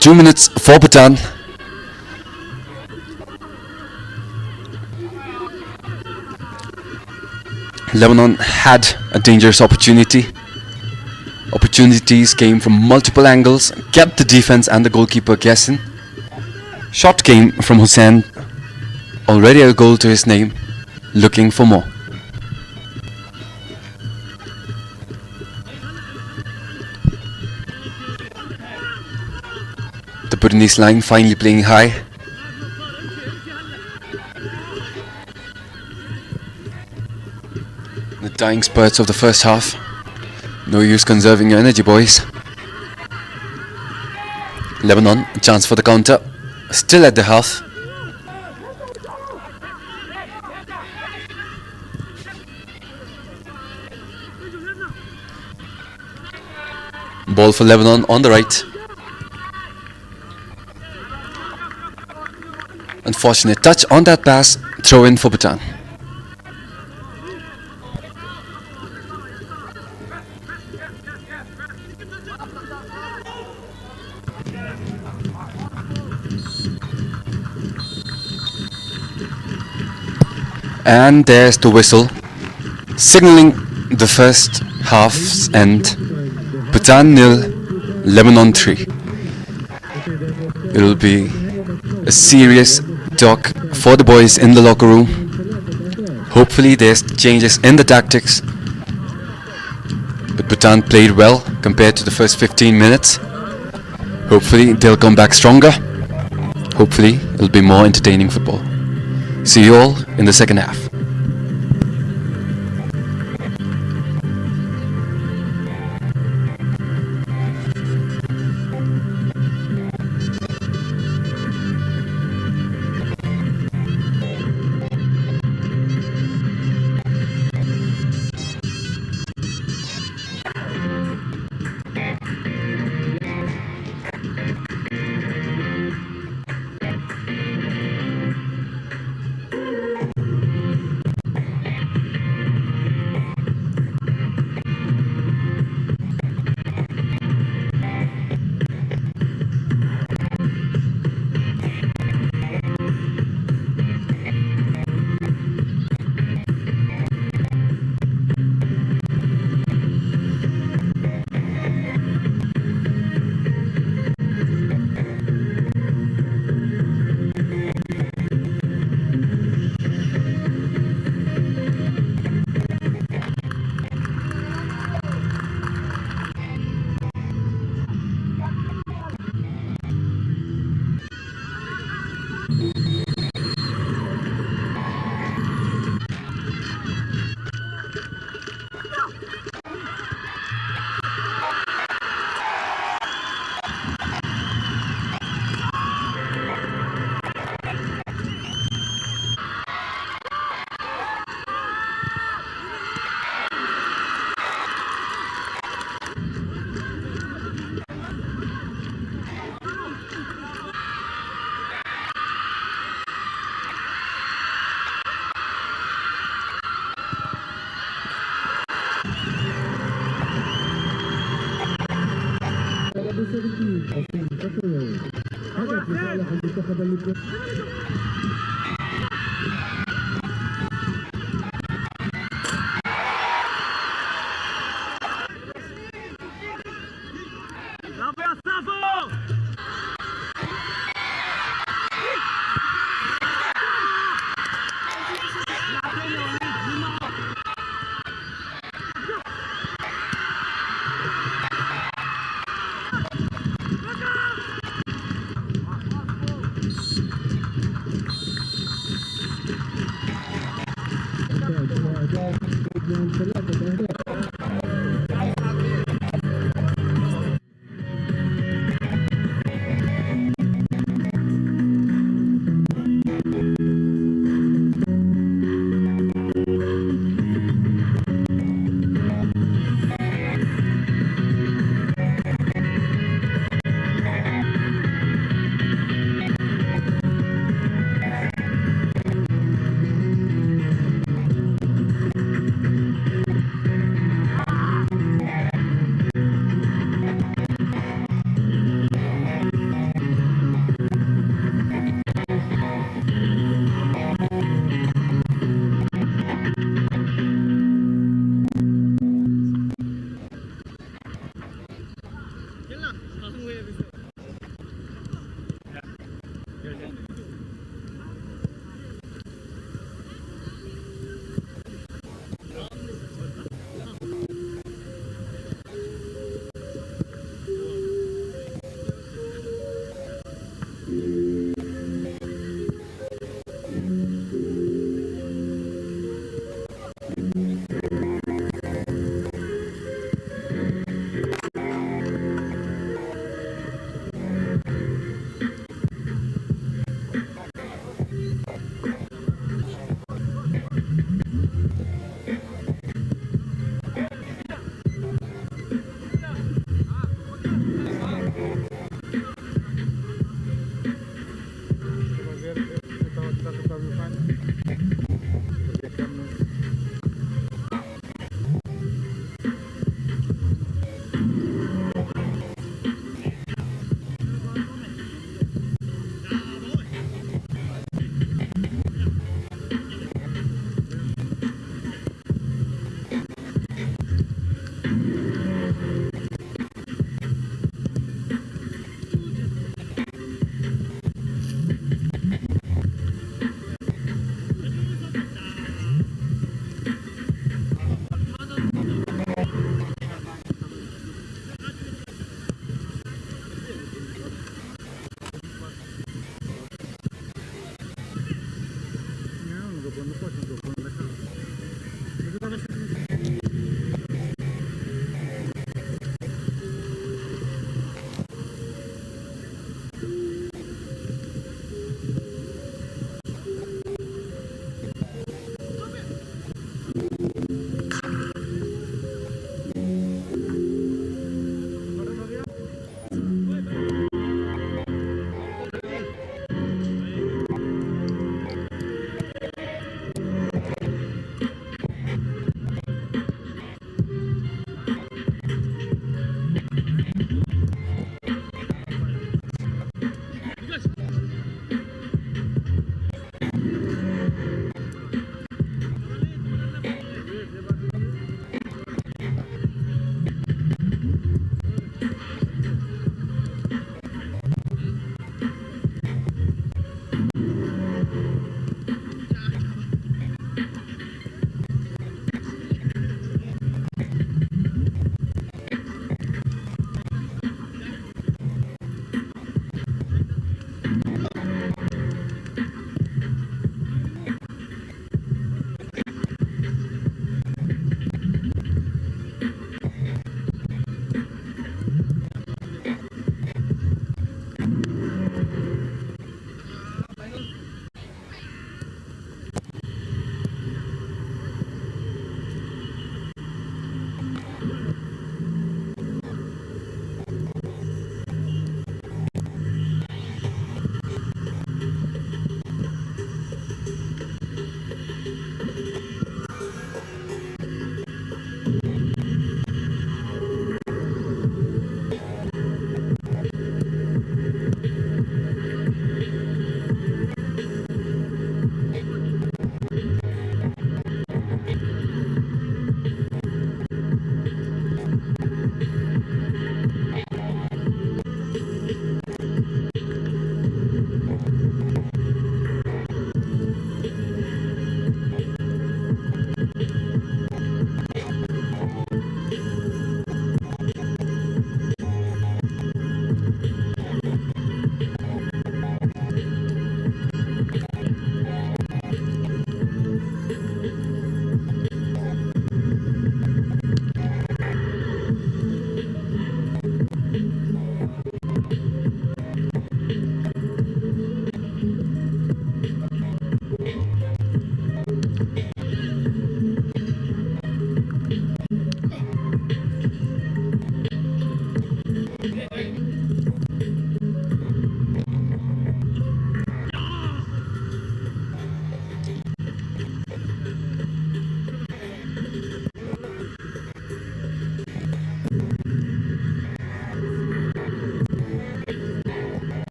Two minutes for Bhutan. Lebanon had a dangerous opportunity. Opportunities came from multiple angles, kept the defense and the goalkeeper guessing. Shot came from Hussein, already a goal to his name, looking for more. The Bhutanese line finally playing high. The dying spurts of the first half. No use conserving your energy, boys. Lebanon, a chance for the counter. Still at the half. Ball for Lebanon on the right. Unfortunate touch on that pass. Throw in for Bhutan. And there's the whistle, signaling the first half's end. Bhutan 0, Lebanon 3. It will be a serious talk for the boys in the locker room. Hopefully there's changes in the tactics. But Bhutan played well compared to the first 15 minutes. Hopefully they'll come back stronger. Hopefully it'll be more entertaining football. See you all in the second half. هدف لصالح المنتخب اللبناني.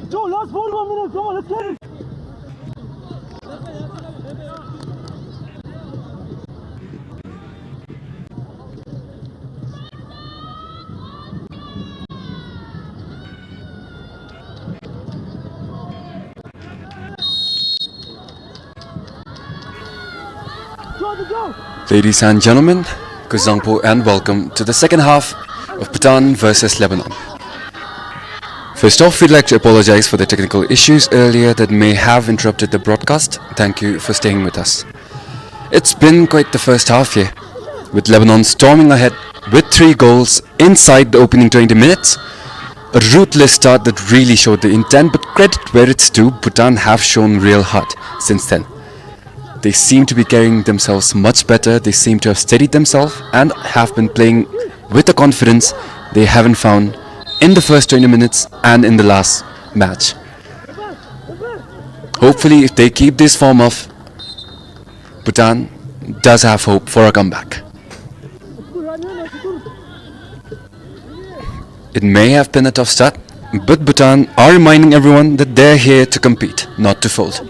Joe, last 41 minutes. Come on, let's get it. Ladies and gentlemen, Kuzangpo and welcome to the second half of Bhutan versus Lebanon. First off, we'd like to apologize for the technical issues earlier that may have interrupted the broadcast. Thank you for staying with us. It's been quite the first half here, with Lebanon storming ahead with 3 goals inside the opening 20 minutes. A ruthless start that really showed the intent, but credit where it's due, Bhutan have shown real heart since then. They seem to be carrying themselves much better, they seem to have steadied themselves and have been playing with a confidence they haven't found in the first 20 minutes and in the last match. Hopefully, if they keep this form up, Bhutan does have hope for a comeback. It may have been a tough start, but Bhutan are reminding everyone that they're here to compete, not to fold.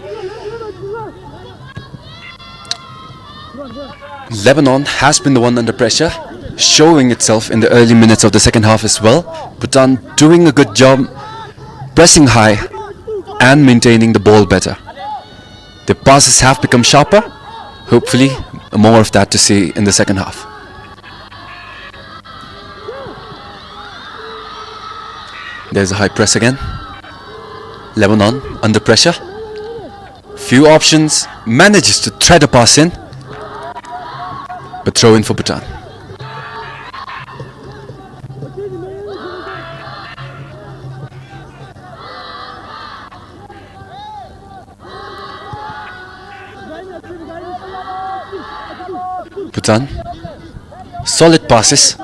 Lebanon has been the one under pressure, showing itself in the early minutes of the second half as well. Bhutan doing a good job, pressing high and maintaining the ball better. The passes have become sharper. Hopefully, more of that to see in the second half. There's a high press again. Lebanon under pressure. Few options, manages to thread a pass in, but throw in for Bhutan. Bhutan, solid passes.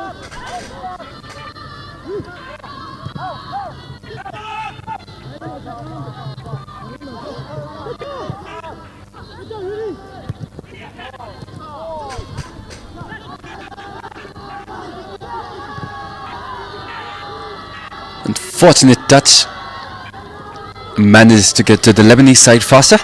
Unfortunate touch, manages to get to the Lebanese side faster.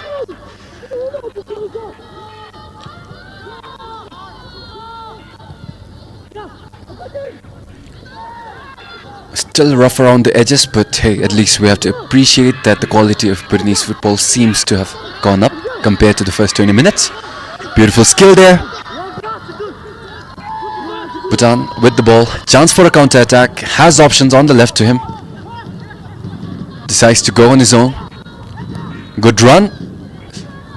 Still rough around the edges, but hey, at least we have to appreciate that the quality of Bhutanese football seems to have gone up compared to the first 20 minutes. Beautiful skill there. Bhutan with the ball, chance for a counter-attack, has options on the left to him. Decides to go on his own. Good run.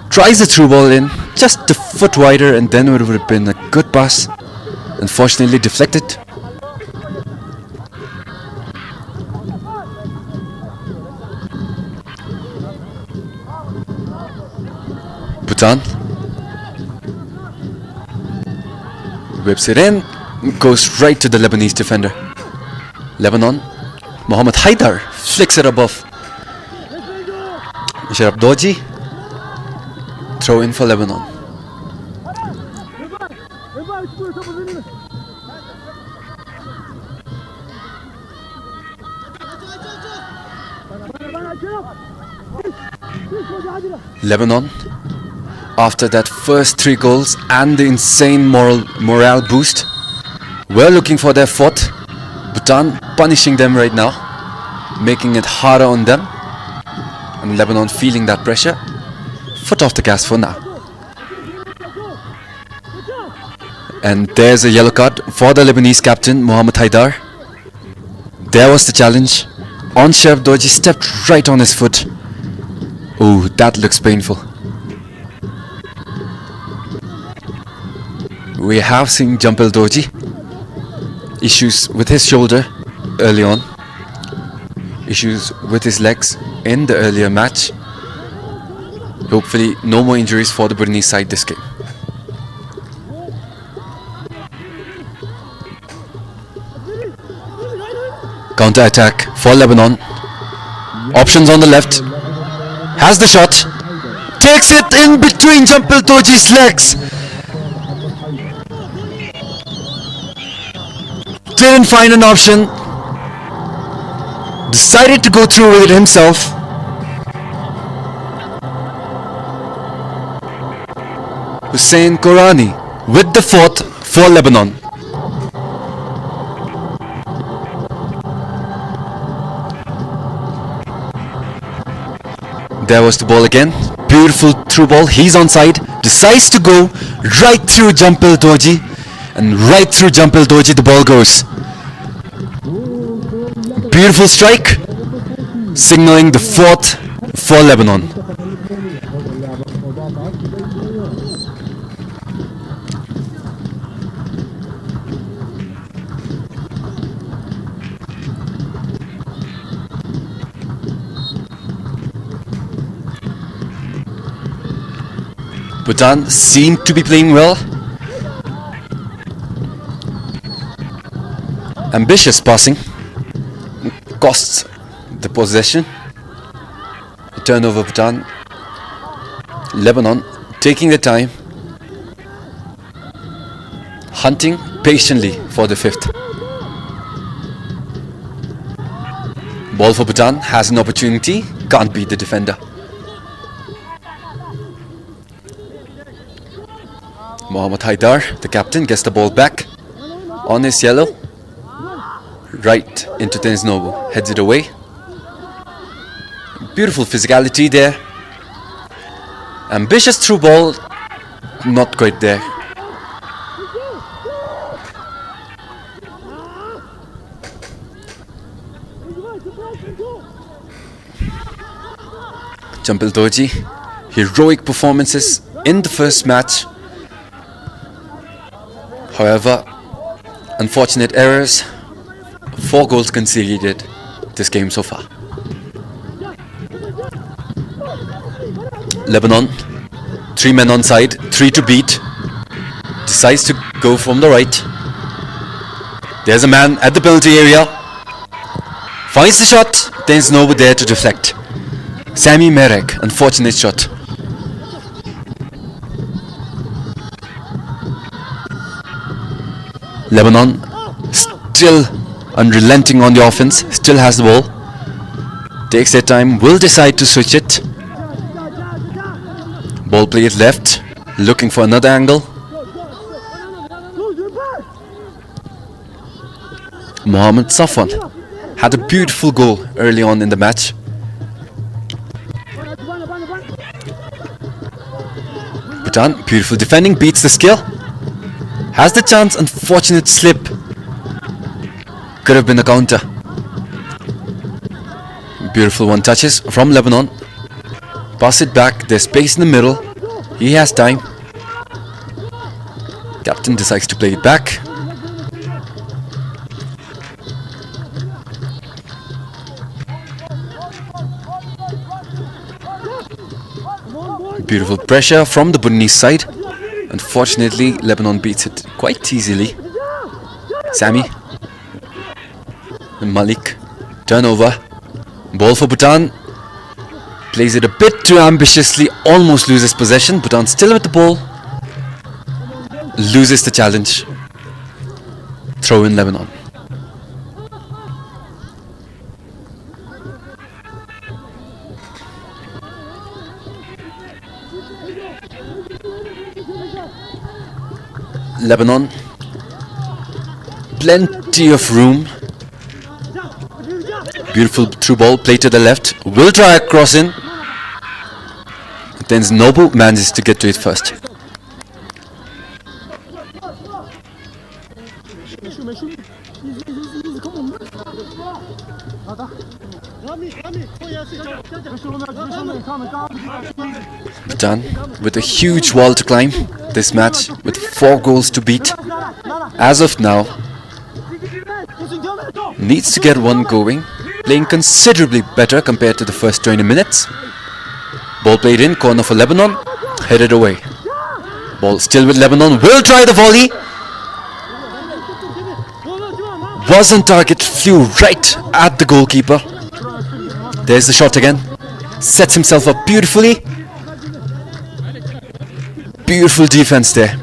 Tries the through ball in, just a foot wider, and then it would have been a good pass. Unfortunately deflected. Bhutan whips it in, goes right to the Lebanese defender. Lebanon, Mohammed Haidar flicks it above. Sharab Doji, throw in for Lebanon. Lebanon, after that first 3 goals and the insane morale boost, were looking for their fourth. Bhutan punishing them right now, making it harder on them, and Lebanon feeling that pressure. Foot off the gas for now. And there's a yellow card for the Lebanese captain Mohammed Haidar. There was the challenge. On Sharaf Doji stepped right on his foot. Oh, that looks painful. We have seen Jumpel Doji issues with his shoulder early on, issues with his legs in the earlier match. Hopefully no more injuries for the Bhutanese side this game. Counter attack for Lebanon. Options on the left. Has the shot. Takes it in between Jumpel Doji's legs. Didn't find an option. Decided to go through with it himself. Hussein Korani with the fourth for Lebanon. There was the ball again. Beautiful through ball. He's onside. Decides to go right through Jumpel Doji. And right through Jumpel Doji the ball goes. Beautiful strike. Signaling the fourth for Lebanon. Bhutan seemed to be playing well. Ambitious passing costs the possession. A turnover Bhutan. Lebanon taking the time, hunting patiently for the fifth. Ball for Bhutan, has an opportunity, can't beat the defender. Mohammed Haidar, the captain, gets the ball back on his yellow. Right into Tenis Nobu, heads it away. Beautiful physicality there. Ambitious through ball, not quite there. Jumpel Doji, heroic performances in the first match. However, unfortunate errors. 4 goals conceded this game so far. Lebanon, 3 men on side, 3 to beat. Decides to go from the right. There's a man at the penalty area. Finds the shot. There's nobody there to deflect. Sami Merek, unfortunate shot. Lebanon still unrelenting on the offense, still has the ball. takes their time, will decide to switch it. Ball played left, looking for another angle. Mohamed Safwan had a beautiful goal early on in the match. Bhutan, beautiful defending, beats the skill. Has the chance, unfortunate slip. Could have been a counter. Beautiful one touches from Lebanon. Pass it back, there's space in the middle. He has time. Captain decides to play it back. Beautiful pressure from the Bhutanese side. Unfortunately, Lebanon beats it quite easily. Sami. Malik. Turnover. Ball for Bhutan. Plays it a bit too ambitiously. Almost loses possession. Bhutan still with the ball. Loses the challenge. Throw in Lebanon. Lebanon, plenty of room. Beautiful through ball, played to the left. Will try a cross in. Then Nobu manages to get to it first. Bhutan with a huge wall to climb this match with 4 goals to beat. As of now, needs to get one going, playing considerably better compared to the first 20 minutes. Ball played in, corner for Lebanon, headed away. Ball still with Lebanon, will try the volley. Was on target, flew right at the goalkeeper. There's the shot again. Sets himself up beautifully. Beautiful defense there.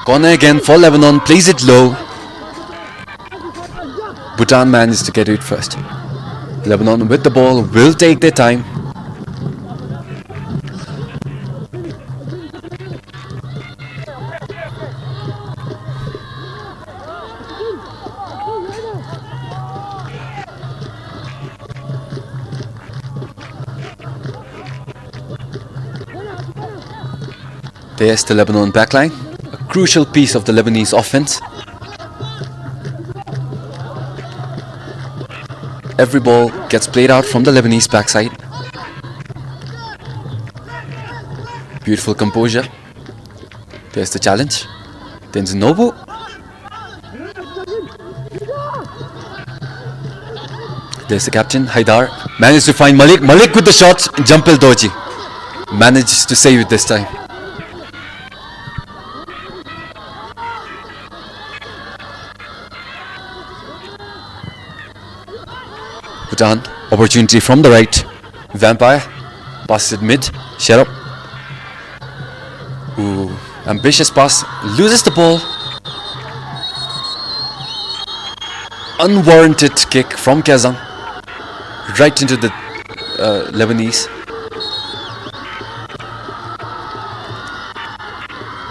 Corner again for Lebanon, plays it low. Bhutan managed to get it first. Lebanon with the ball, will take their time. There's the Lebanon backline, a crucial piece of the Lebanese offense. Every ball gets played out from the Lebanese backside. Beautiful composure. There's the challenge. Then Nobu. There's the captain, Haidar. Managed to find Malik. Malik with the shot. Jampel Doji manages to save it this time. Bhutan, opportunity from the right. Vampire, passes it mid. Shut up. Ooh, ambitious pass. Loses the ball. Unwarranted kick from Kazan. Right into the Lebanese.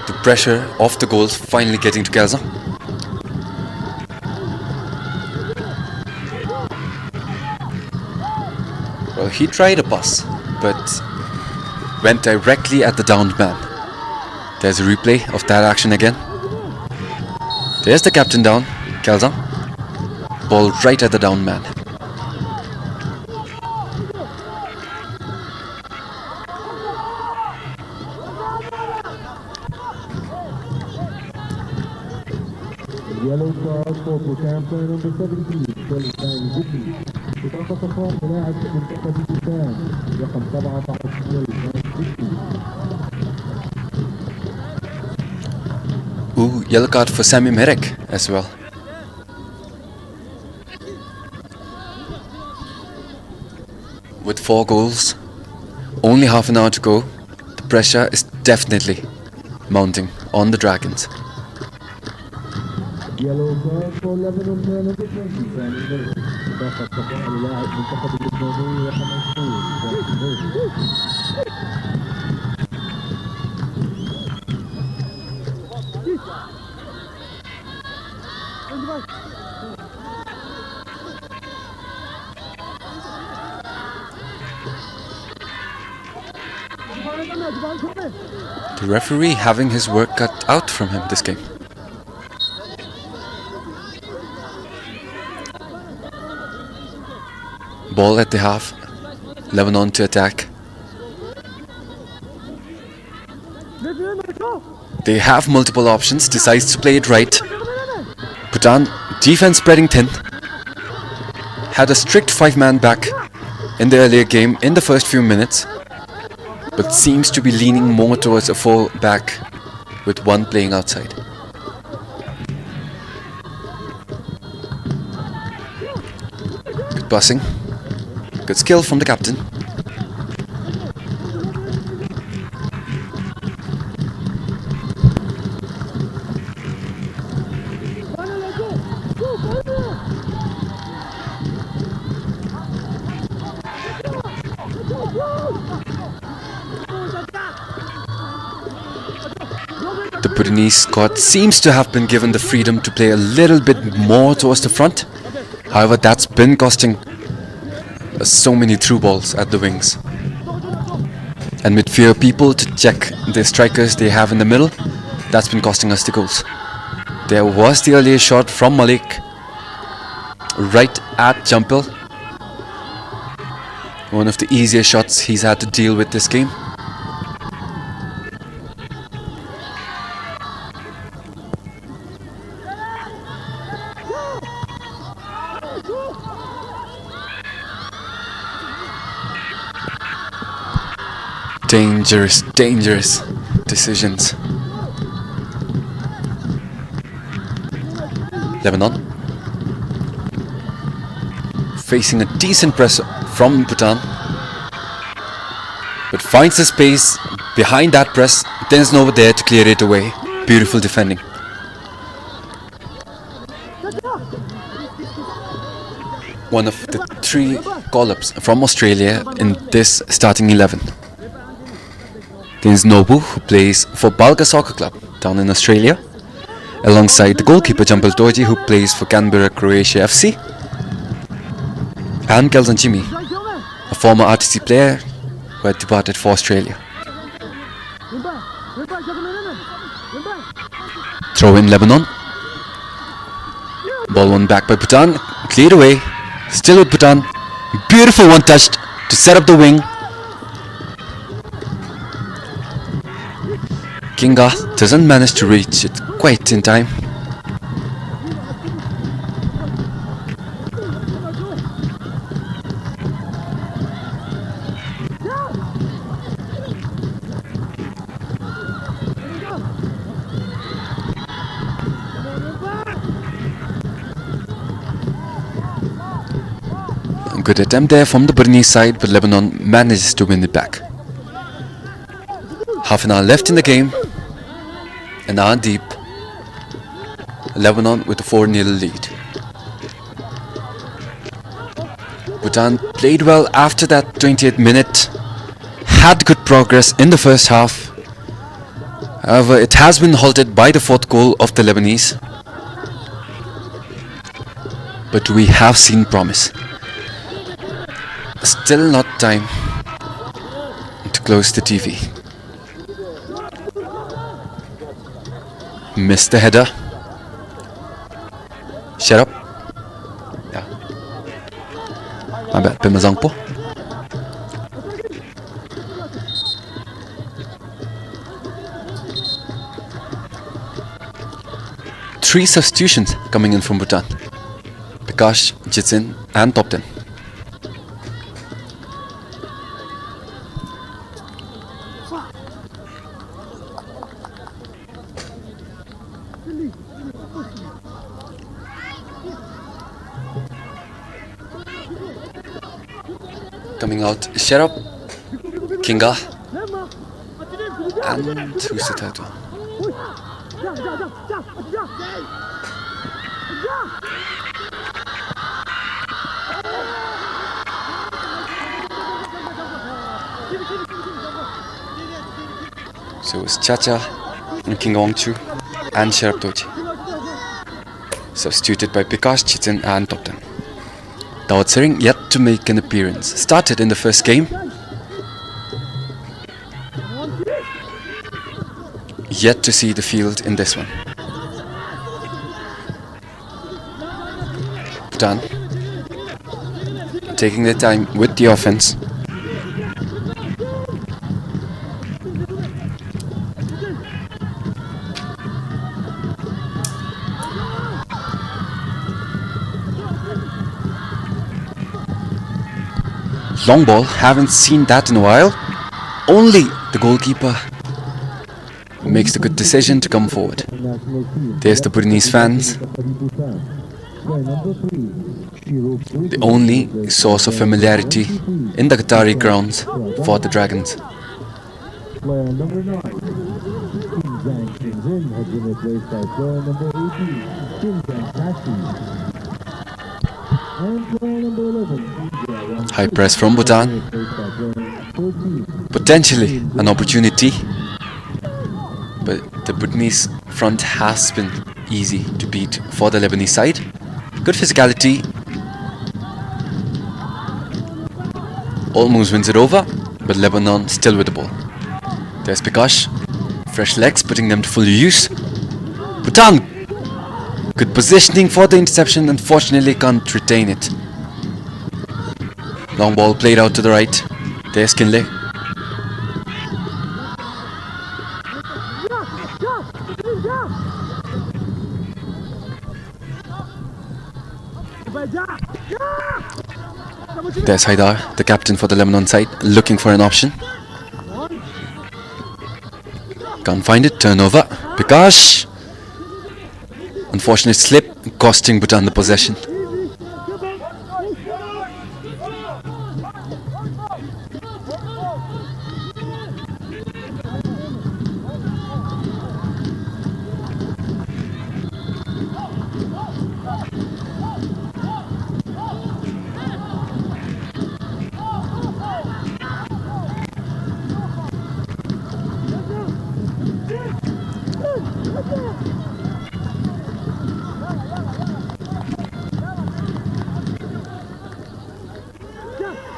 The pressure of the goals finally getting to Kazan. Well, he tried a pass, but went directly at the downed man. There's a replay of that action again. There's the captain down, Kazan. Ball right at the downed man. Yellow card for Bhutan player number 17 Qualifying Bookie. بطاقة صفراء لاعب منتخب بوتان رقم 17 Ooh, yellow card for Sami Merek as well. With 4 goals, only half an hour to go. The pressure is definitely mounting on the Dragons. Yellow card for Lebanon number 20 ثاني مرة إضافة خطأ للاعب منتخب اللبناني رقم 20. The referee having his work cut out from him this game. Ball at the half. Lebanon to attack. They have multiple options, decides to play it right. Bhutan, defense spreading thin. Had a strict 5-man back in the earlier game in the first few minutes, but seems to be leaning more towards a 4-back with one playing outside. Good passing. Good skill from the captain. The Bhutanese squad seems to have been given the freedom to play a little bit more towards the front. However, that's been costing so many through balls at the wings. And with fewer people to check the strikers they have in the middle, that's been costing us the goals. There was the earlier shot from Malik right at Jumpel. One of the easier shots he's had to deal with this game. Dangerous decisions. Lebanon facing a decent press from Bhutan, but finds the space behind that press. There's nobody there to clear it away. Beautiful defending. One of the 3 call-ups from Australia in this starting 11. Against Nobu, who plays for Balga Soccer Club down in Australia, alongside the goalkeeper Jumpel Toji, who plays for Canberra Croatia FC, and Kelson Jimmy, a former RTC player who had departed for Australia. Throw in Lebanon. Ball won back by Bhutan, cleared away, still with Bhutan. Beautiful one touched to set up the wing. Kinga doesn't manage to reach it quite in time. A good attempt there from the Bhutanese side, but Lebanon manages to win it back. Half an hour left in the game. An hour deep. Lebanon with a 4-0 lead. Bhutan played well after that 28th minute. Had good progress in the first half. However, it has been halted by the 4th goal of the Lebanese. But we have seen promise. Still not time to close the TV. Missed the header. Shut up. Yeah. My bad, Pimazang po. Three substitutions coming in from Bhutan. Prakash, Jitsin and Topten. Coming out, Sherab, Kinga, And who's the third one? So it's Chacha and King Wangchu and Sherab Doji. Substituted by Bikash, Chitin and Topten. Dawat Sering yet to make an appearance. Started in the first game. Yet to see the field in this one. Bhutan taking their time with the offense. Long ball, haven't seen that in a while. Only the goalkeeper makes the good decision to come forward. national team. There's the Bhutanese fans, Bhutan. Player number 3, Shiro the only source of familiarity in the Qatari grounds for the Dragons. Player number 9, Kim Jang Kim has been replaced by player number 18, Kim Jang Tashi. And player number 11, High press from Bhutan, replaced by player 13. potentially an opportunity, but the Bhutanese front has been easy to beat for the Lebanese side. Good physicality, almost wins it over, but Lebanon still with the ball. There's Bikash, fresh legs putting them to full use. Bhutan, good positioning for the interception, unfortunately can't retain it. Long ball played out to the right. There's Kinley. There's Haidar, the captain for the Lebanon side, looking for an option. Can't find it, turnover. Bikash! Unfortunate slip, costing Bhutan the possession.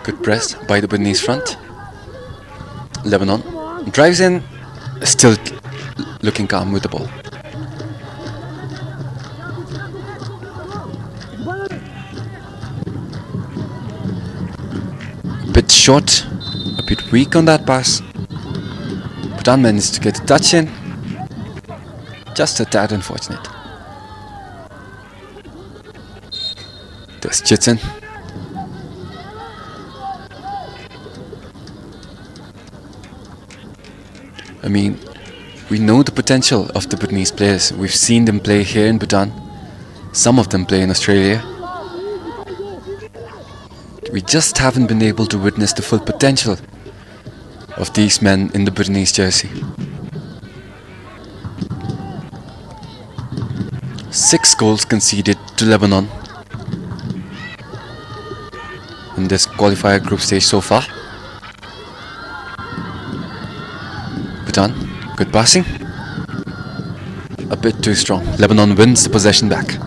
Good press by the Bhutanese front. Lebanon drives in, still looking calm with the ball. Bit short, a bit weak on that pass. Bhutan managed to get a touch in. Just a tad unfortunate. There's Chitin. I mean, we know the potential of the Bhutanese players. We've seen them play here in Bhutan. Some of them play in Australia. We just haven't been able to witness the full potential of these men in the Bhutanese jersey. 6 goals conceded to Lebanon in this qualifier group stage so far. Bhutan, good passing. A bit too strong. Lebanon wins the possession back.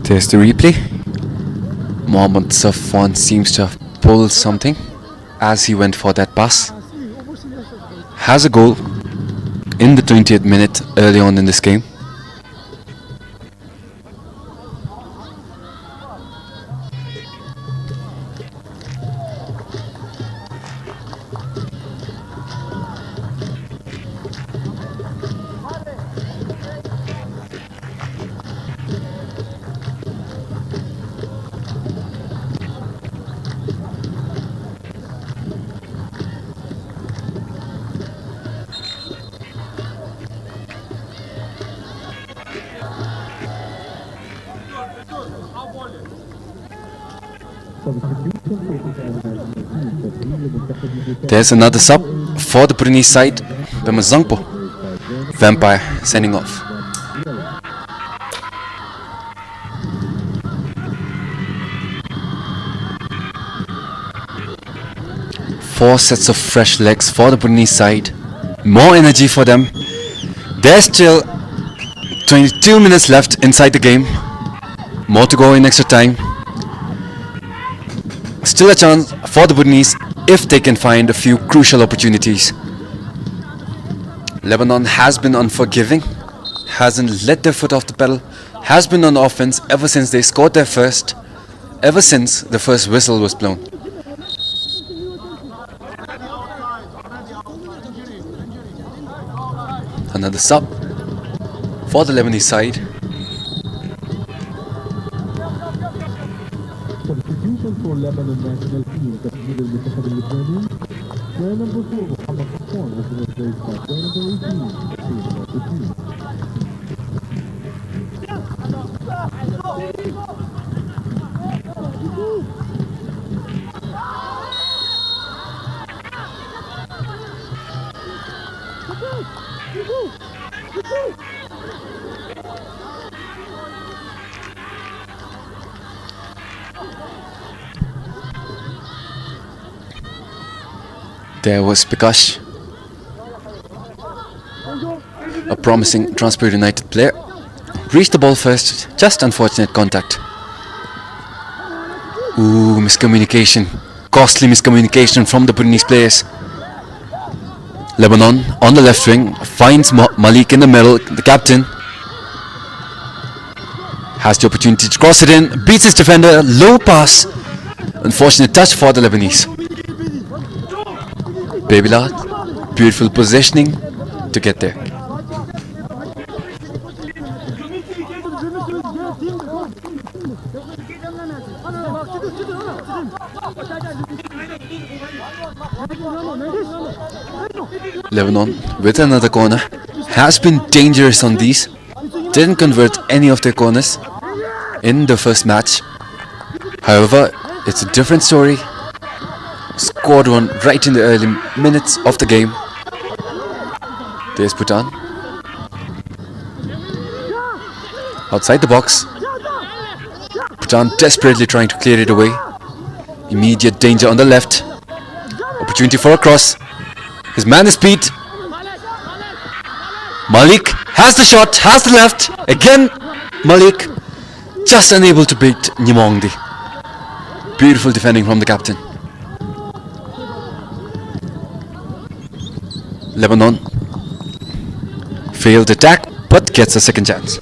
There's the replay. Mohammad Safwan seems to have pulled something as he went for that pass. Has a goal in the 20th minute early on in this game. Substitution for Bhutan national team. تبديل لمنتخب بوتان. There's another sub for the Bhutanese side. Bemazangpo. Vampire sending off. Four sets of fresh legs for the Bhutanese side. More energy for them. There's still 22 minutes left inside the game. More to go in extra time. Still a chance for the Bhutanese if they can find a few crucial opportunities. Lebanon has been unforgiving, hasn't let their foot off the pedal, has been on offense ever since they scored their first, ever since the first whistle was blown. Another sub for the Lebanese side. Substitution for Lebanon national team. تبديل المنتخب اللبناني. Player number 4 محمد صفوان has been replaced by player number 18 Hussein Abdul. There was Pikash, a promising Transport United player. Reached the ball first, just unfortunate contact. Ooh, miscommunication. Costly miscommunication from the Bhutanese players. Lebanon on the left wing finds Malik in the middle, the captain. Has the opportunity to cross it in, beats his defender, low pass. Unfortunate touch for the Lebanese. Babylat, beautiful positioning to get there. Lebanon with another corner has been dangerous on these. Didn't convert any of their corners in the first match. However, it's a different story. Scored one right in the early minutes of the game. There's Bhutan. Outside the box. Bhutan desperately trying to clear it away. Immediate danger on the left. Opportunity for a cross. His man is beat. Malik has the shot, has the left. Again, Malik just unable to beat Nyamongdi. Beautiful defending from the captain. Lebanon failed attack but gets a second chance.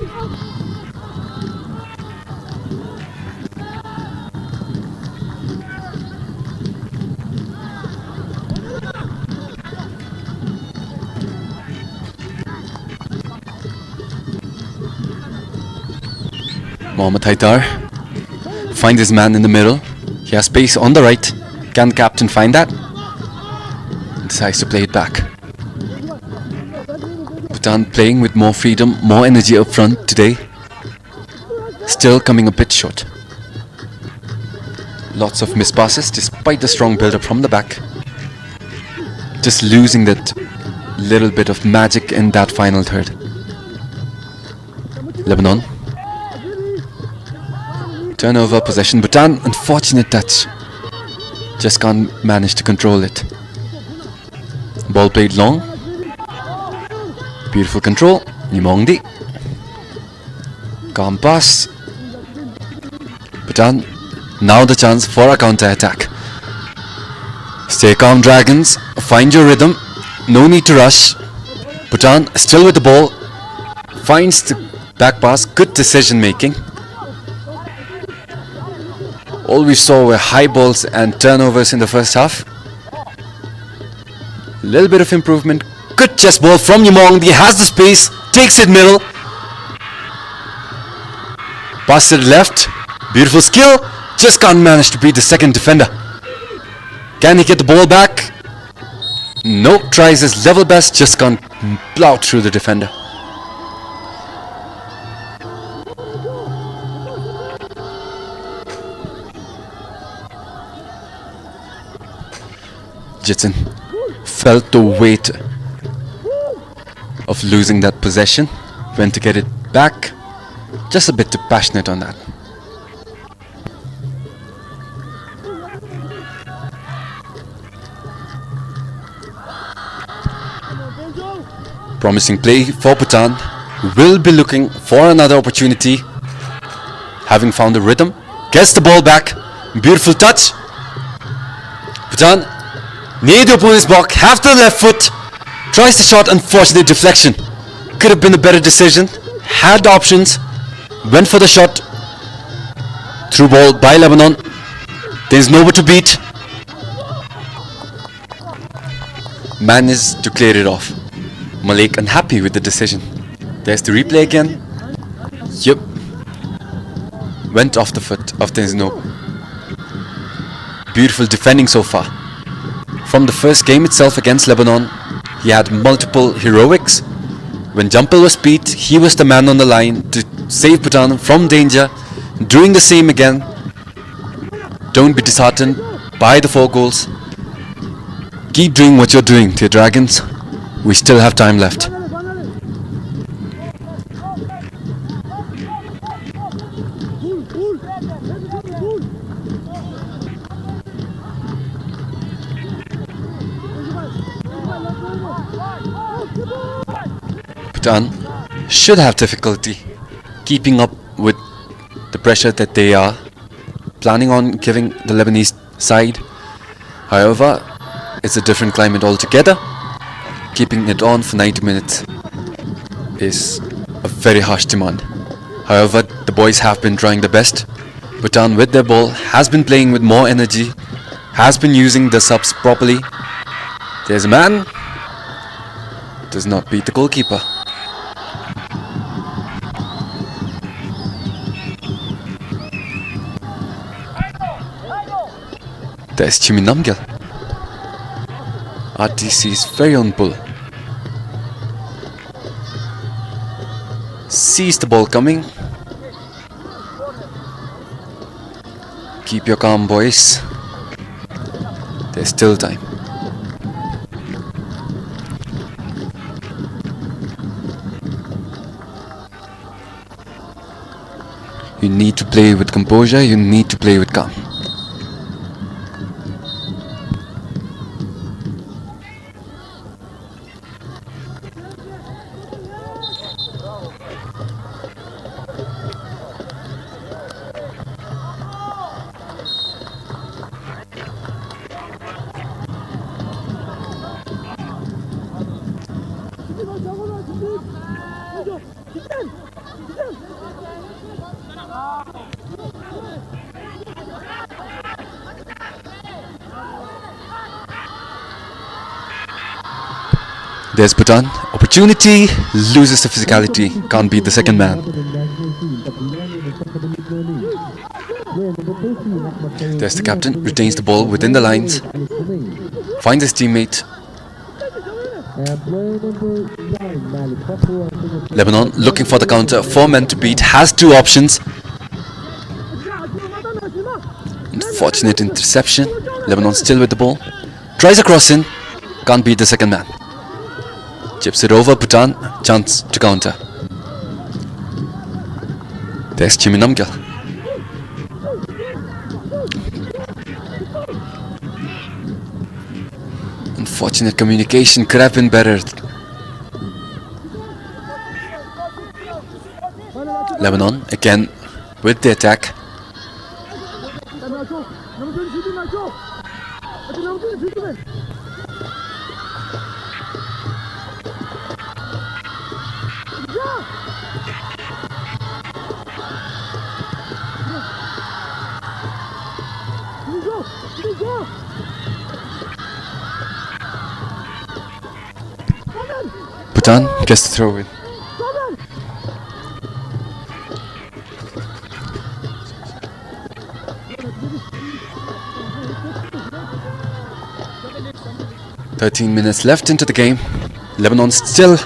Mohammad Haidar finds his man in the middle. He has space on the right. Can the captain find that? Decides to play it back. Bhutan playing with more freedom, more energy up front today. Still coming a bit short. Lots of missed passes despite the strong build-up from the back. Just losing that little bit of magic in that final third. Lebanon. Turnover, possession. Bhutan, unfortunate touch. Just can't manage to control it. Ball played long. Beautiful control. Nyamongdi. Calm pass. Bhutan, now the chance for a counter-attack. Stay calm, Dragons. Find your rhythm. No need to rush. Bhutan still with the ball. Finds the back pass. Good decision making. All we saw were high balls and turnovers in the first half. A little bit of improvement. Good chest ball from Nyamongdi. He has the space. Takes it middle. Pass it left. Beautiful skill. Just can't manage to beat the second defender. Can he get the ball back? No. Tries his level best. Just can't plow through the defender. Jitin felt the weight of losing that possession, went to get it back, just a bit too passionate on that. Promising play for Bhutan, will be looking for another opportunity, having found the rhythm, gets the ball back, beautiful touch. Bhutan near the opponent's block, half to the left foot, tries the shot, unfortunate deflection. Could have been a better decision, had the options, went for the shot. Through ball by Lebanon, there's nowhere to beat. Managed to clear it off. Malik unhappy with the decision. There's the replay again. Yep. Went off the foot of Tenzino. Beautiful defending so far. From the first game itself against Lebanon, he had multiple heroics. When Jumpel was beat, he was the man on the line to save Bhutan from danger. Doing the same again. Don't be disheartened by the 4 goals. Keep doing what you're doing, dear Dragons. We still have time left. Bhutan should have difficulty keeping up with the pressure that they are planning on giving the Lebanese side. However, it's a different climate altogether. Keeping it on for 90 minutes is a very harsh demand. However, the boys have been trying their best. Bhutan with their ball has been playing with more energy, has been using the subs properly. There's a man, does not beat the goalkeeper. There's Chimi Namgyal, RTC's very own bull. Sees the ball coming. Keep your calm, boys. There's still time. You need to play with composure, you need to play with calm. There's Bhutan. Opportunity, loses the physicality, can't beat the second man. There's the captain, retains the ball within the lines, finds his teammate. Lebanon looking for the counter, 4 men to beat, has 2 options. Unfortunate interception. Lebanon still with the ball, tries a cross in, can't beat the second man. Chips it over, Bhutan, chance to counter. There's Chimi Namgyal. Unfortunate communication, could have been better. Lebanon again with the attack. Bhutan gets the throw in. "13 minutes left into the game. Lebanon still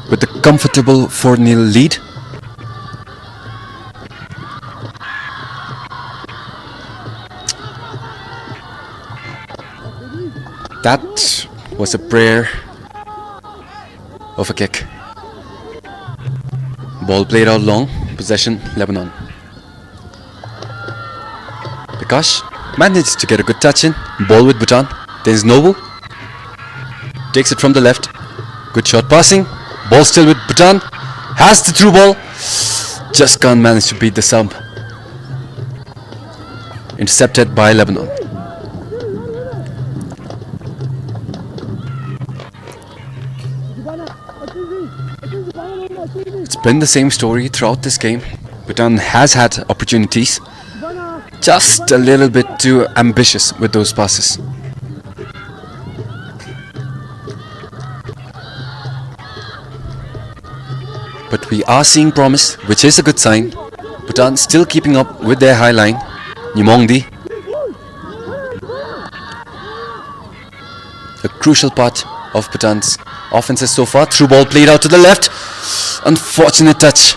with the comfortable 4-0 lead. That was a prayer of a kick. Ball played out long, possession Lebanon. Prakash managed to get a good touch in. Ball with Bhutan. There's Nobu. Takes it from the left. Good shot passing. Ball still with Bhutan. Has the through ball. Just can't manage to beat the sub. Intercepted by Lebanon. It's been the same story throughout this game. Bhutan has had opportunities. Just a little bit too ambitious with those passes. But we are seeing promise, which is a good sign. Bhutan still keeping up with their high line. Nimongdi. A crucial part of Bhutan's offenses so far. Through ball played out to the left. Unfortunate touch.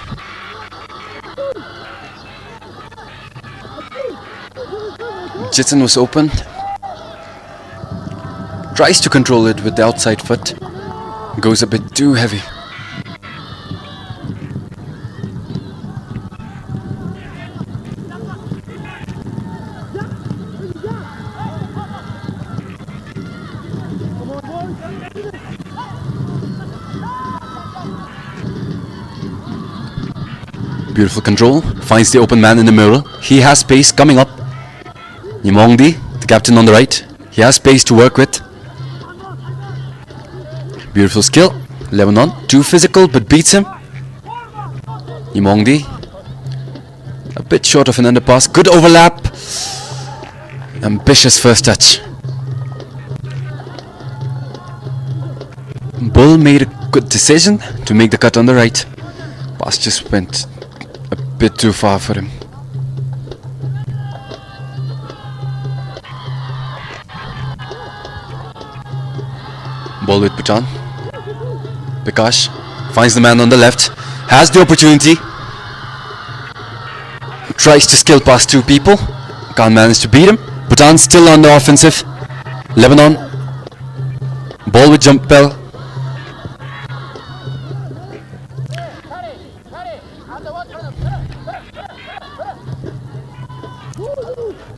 Jitson was open. Tries to control it with the outside foot. Goes a bit too heavy. Beautiful control. Finds the open man in the middle. He has space coming up. Nimongdi, the captain on the right. He has space to work with. Beautiful skill. Lebanon, too physical but beats him. Nimongdi, a bit short of an underpass. Good overlap. Ambitious first touch. Bull made a good decision to make the cut on the right. Pass just went a bit too far for him. Ball with Bhutan. Prakash finds the man on the left. Has the opportunity. Tries to skill past two people. Can't manage to beat him. Bhutan still on the offensive. Lebanon. Ball with jump bell.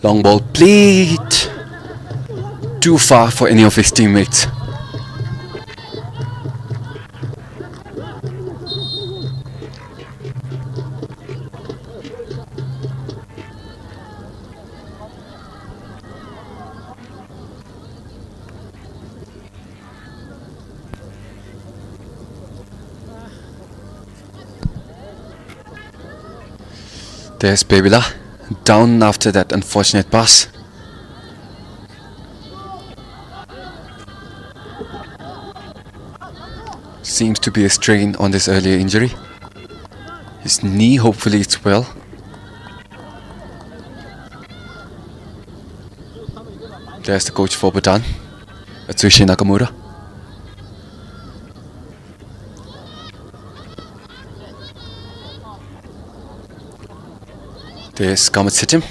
Long ball played too far for any of his teammates. There's Babila, down after that unfortunate pass. Seems to be a strain on this earlier injury. His knee, hopefully it's well. There's the coach for Bhutan, Atsushi Nakamura. There's Kamatsutim,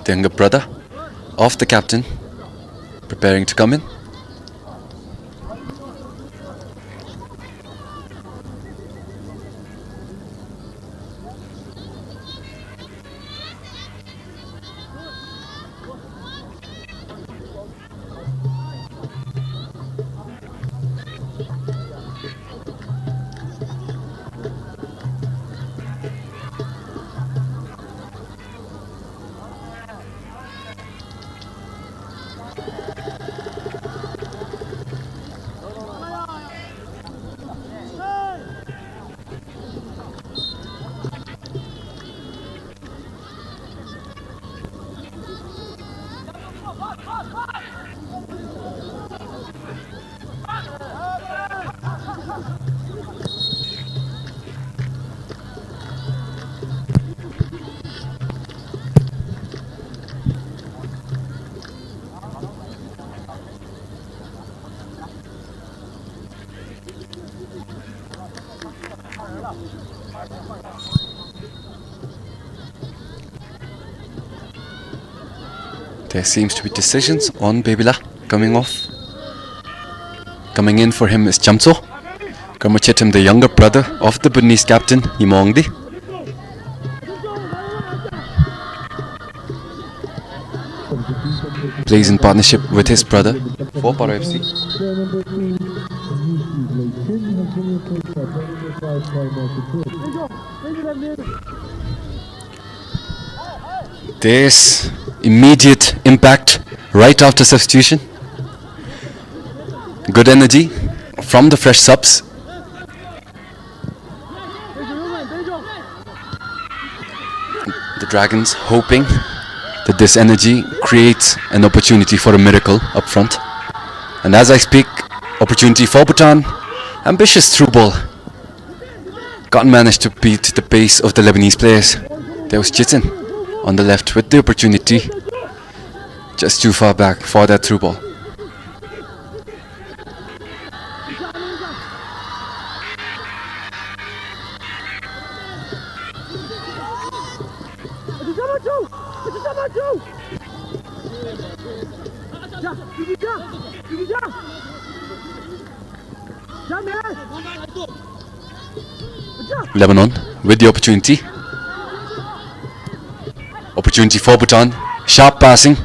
the younger brother of the captain, preparing to come in. There seems to be decisions on Babila coming off. Coming in for him is Chamso. Karmachetim, the younger brother of the Bhutanese captain, Yimongdi. Plays in partnership with his brother for Paro FC. Player number 3, Lei Chin, has been replaced by player number 5, Kai Martin. There's immediate impact right after substitution. Good energy from the fresh subs. The Dragons hoping that this energy creates an opportunity for a miracle up front. And as I speak, opportunity for Bhutan. Ambitious through ball. Can't manage to beat the pace of the Lebanese players. There was Chitin on the left with the opportunity. Just too far back for that through ball. Lebanon with the opportunity. Opportunity for Bhutan. Sharp passing.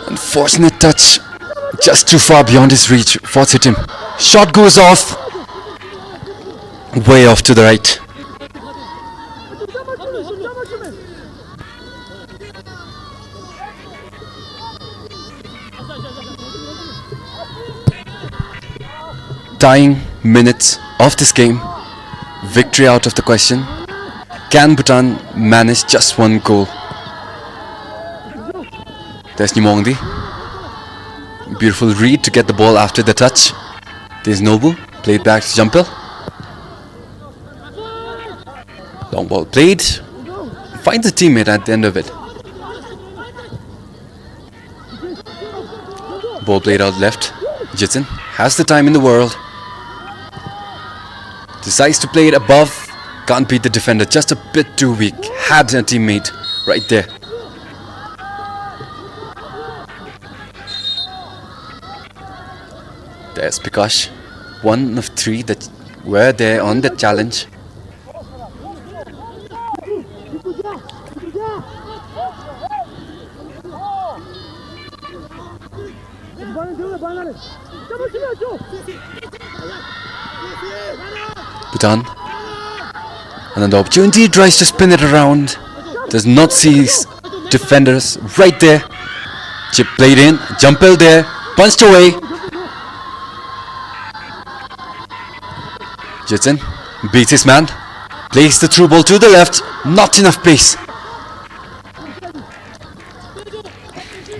Unfortunate touch. Just too far beyond his reach for Sitim. Shot goes off. Way off to the right. Dying minutes of this game. Victory out of the question. Can Bhutan manage just one goal? There's Nimongdi. Beautiful read to get the ball after the touch. There's Nobu. Played back to Jumpel. Long ball played. Finds a teammate at the end of it. Ball played out left. Jitsin has the time in the world. Decides to play it above. Can't beat the defender. Just a bit too weak. Had a teammate right there. There's Pikash. One of 3 that were there on the challenge. Bhutan. Another opportunity, tries to spin it around. Does not see defenders right there. Chip played in, Jumpel there, punched away. Jitsin beats his man. Plays the through ball to the left. Not enough pace.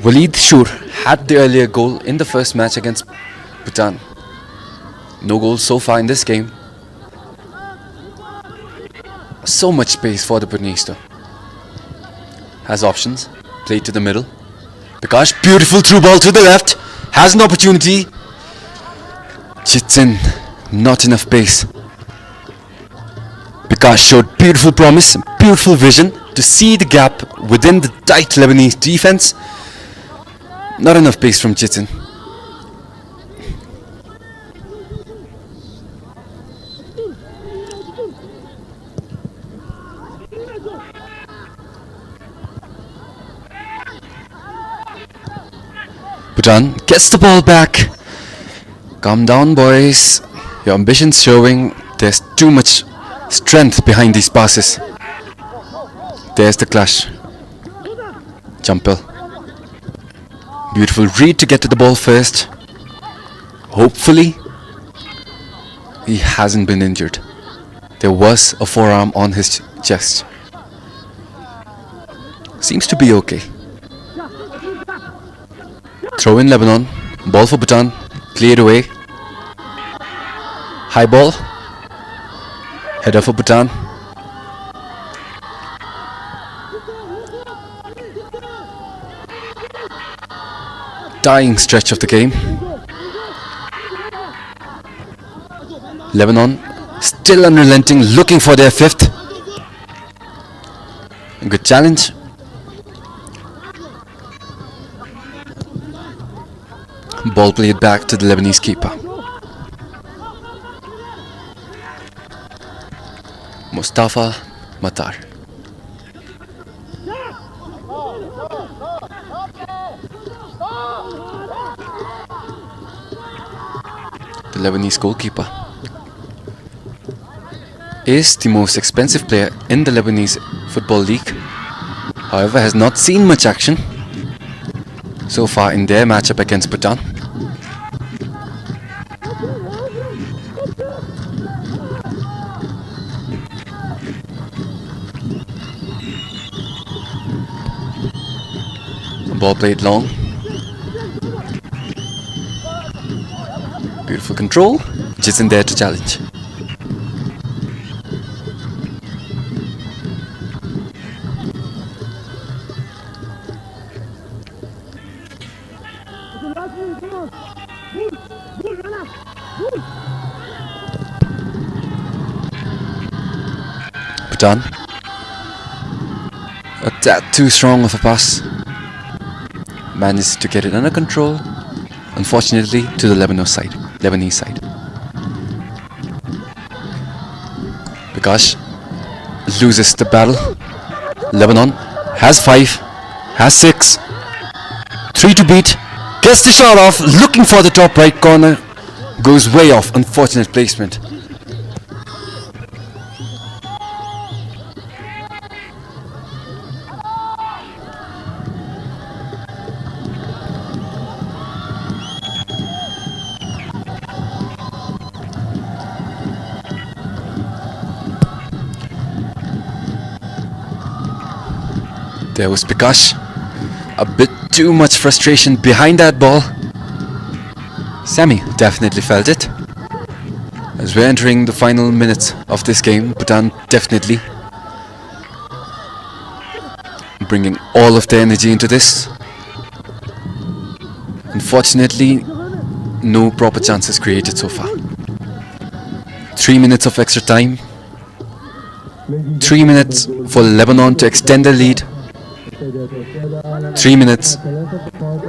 Walid Shur had the earlier goal in the first match against Bhutan. No goals so far in this game. So much space for the Bhutanese though. Has options. Played to the middle. Pikash, beautiful through ball to the left. Has an opportunity. Jitsin, not enough pace. Pikash showed beautiful promise, beautiful vision to see the gap within the tight Lebanese defense. Not enough pace from Jitsin. Bhutan gets the ball back. Calm down, boys. Your ambition's showing. There's too much strength behind these passes. There's the clash. Jumpel. Beautiful read to get to the ball first. Hopefully, he hasn't been injured. There was a forearm on his chest. Seems to be okay. Throw in Lebanon. Ball for Bhutan. Cleared away. High ball. Header for Bhutan. Dying stretch of the game. Lebanon still unrelenting, looking for their 5th. A good challenge. Ball played back to the Lebanese keeper. Mustafa Matar. The Lebanese goalkeeper is the most expensive player in the Lebanese Football League. However, has not seen much action so far in their matchup against Bhutan. Ball played long. Beautiful control. Just in there to challenge. Bhutan. A tad too strong of a pass. Managed to get it under control. Unfortunately, to the Lebanese side. Bikash loses the battle. Lebanon has 5, has 6, 3 to beat. Gets the shot off, looking for the top right corner. Goes way off, unfortunate placement. There was Bikash. A bit too much frustration behind that ball. Sami definitely felt it. As we're entering the final minutes of this game, Bhutan definitely bringing all of their energy into this. Unfortunately, no proper chances created so far. 3 minutes of extra time. 3 minutes for Lebanon to extend their lead. 3 minutes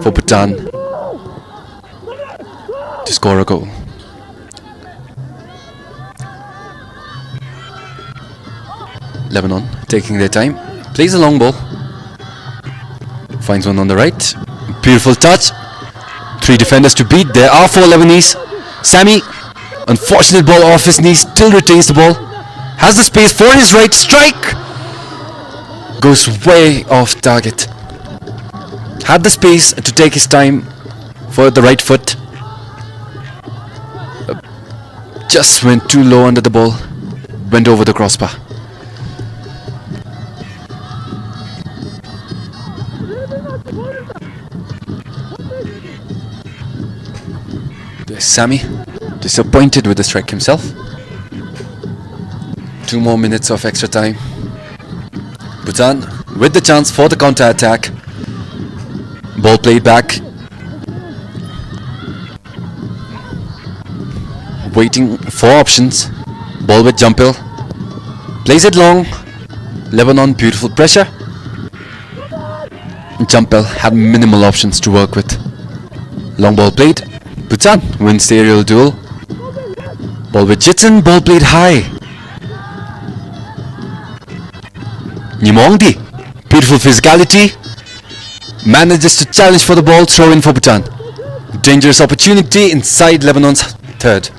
for Bhutan to score a goal. Lebanon taking their time, plays a long ball, finds one on the right, beautiful touch, 3 defenders to beat, there are 4 Lebanese. Sami, unfortunate ball off his knees, still retains the ball, has the space for his right strike, goes way off target. Had the space to take his time for the right foot. Just went too low under the ball. Went over the crossbar. There's Sami, disappointed with the strike himself. 2 more minutes of extra time. Bhutan with the chance for the counter-attack. Ball played back. Waiting for options. Ball with Jumpil. Plays it long. Lebanon, beautiful pressure. Jumpil had minimal options to work with. Long ball played. Bhutan wins the aerial duel. Ball with Jitsen. Ball played high. Nimongdi, beautiful physicality, manages to challenge for the ball, throw in for Bhutan. Dangerous opportunity inside Lebanon's third.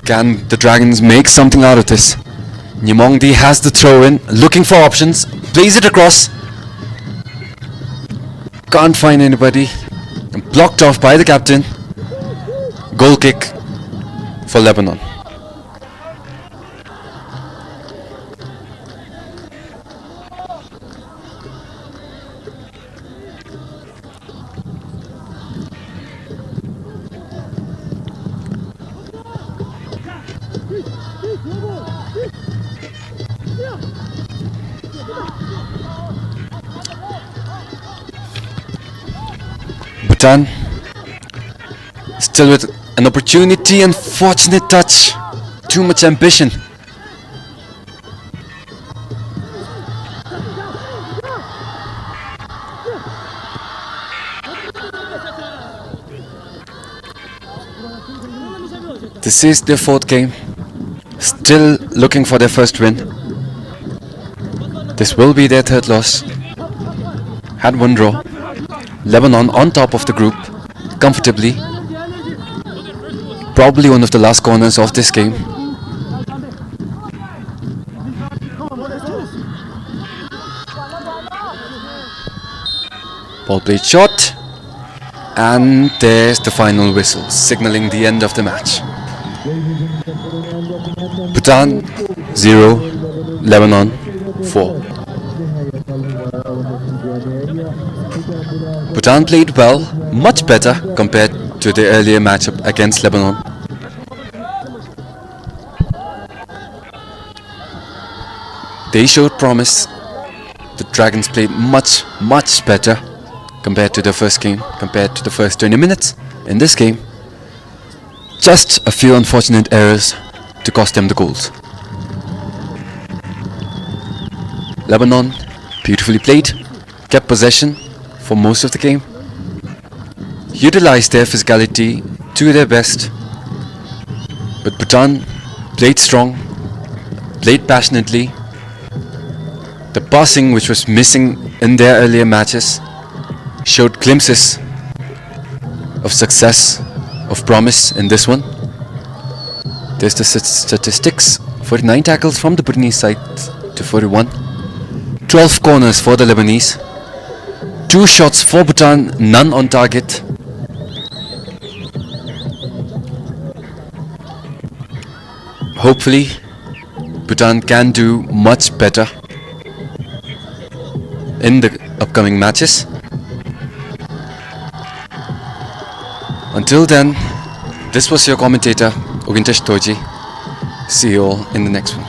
Can the Dragons make something out of this? Nimongdi has the throw in, looking for options, plays it across. Can't find anybody. Blocked off by the captain. Goal kick for Lebanon. Bhutan still with an opportunity, unfortunate touch, too much ambition. This is their fourth game. Still looking for their first win. This will be their third loss. Had one draw. Lebanon on top of the group comfortably. Probably one of the last corners of this game. Ball played short. And there's the final whistle, signaling the end of the match. Bhutan 0, Lebanon 4. Bhutan played well, much better compared to the earlier matchup against Lebanon. They showed promise. The Dragons played much better compared to the first game, compared to the first 20 minutes in this game. Just a few unfortunate errors to cost them the goals. Lebanon beautifully played, kept possession for most of the game, utilized their physicality to their best, but Bhutan played strong, played passionately. The passing, which was missing in their earlier matches, showed glimpses of success, of promise in this one. There's the statistics: 49 tackles from the Bhutanese side to 41. 12 corners for the Lebanese. 2 shots for Bhutan, none on target. Hopefully, Bhutan can do much better in the upcoming matches. Until then, this was your commentator, Ogintesh Toji. See you all in the next one.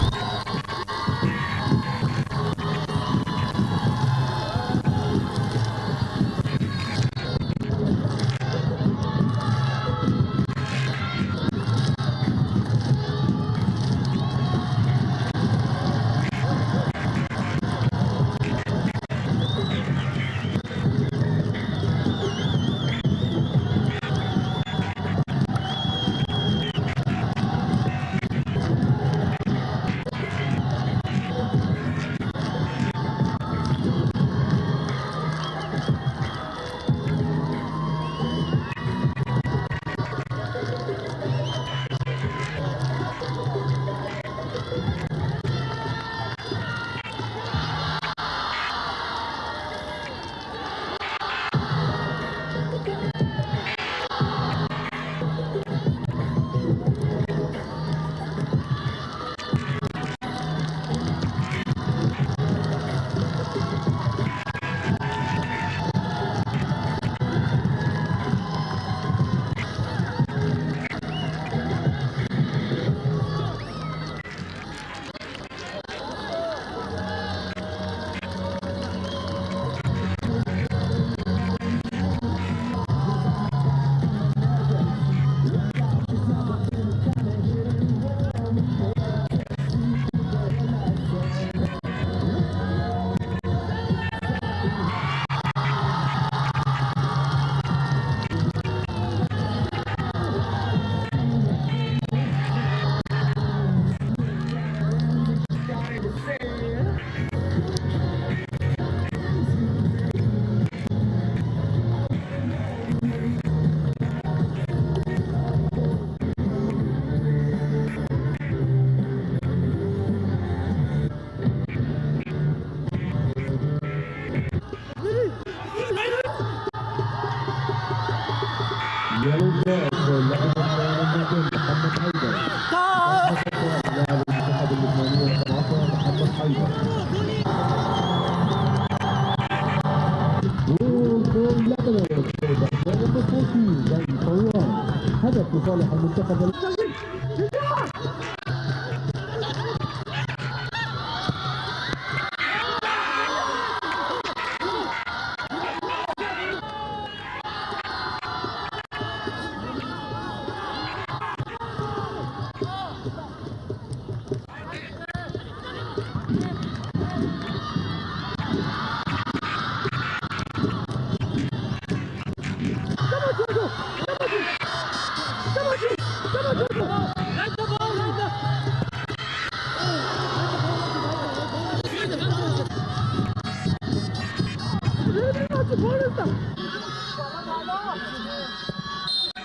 Yellow card for Lebanon محمد حيدر. لاعب المنتخب اللبناني رقم 10 محمد حيدر. جول فور لبنان. number 14 زي فوان. هدف لصالح المنتخب. Come on,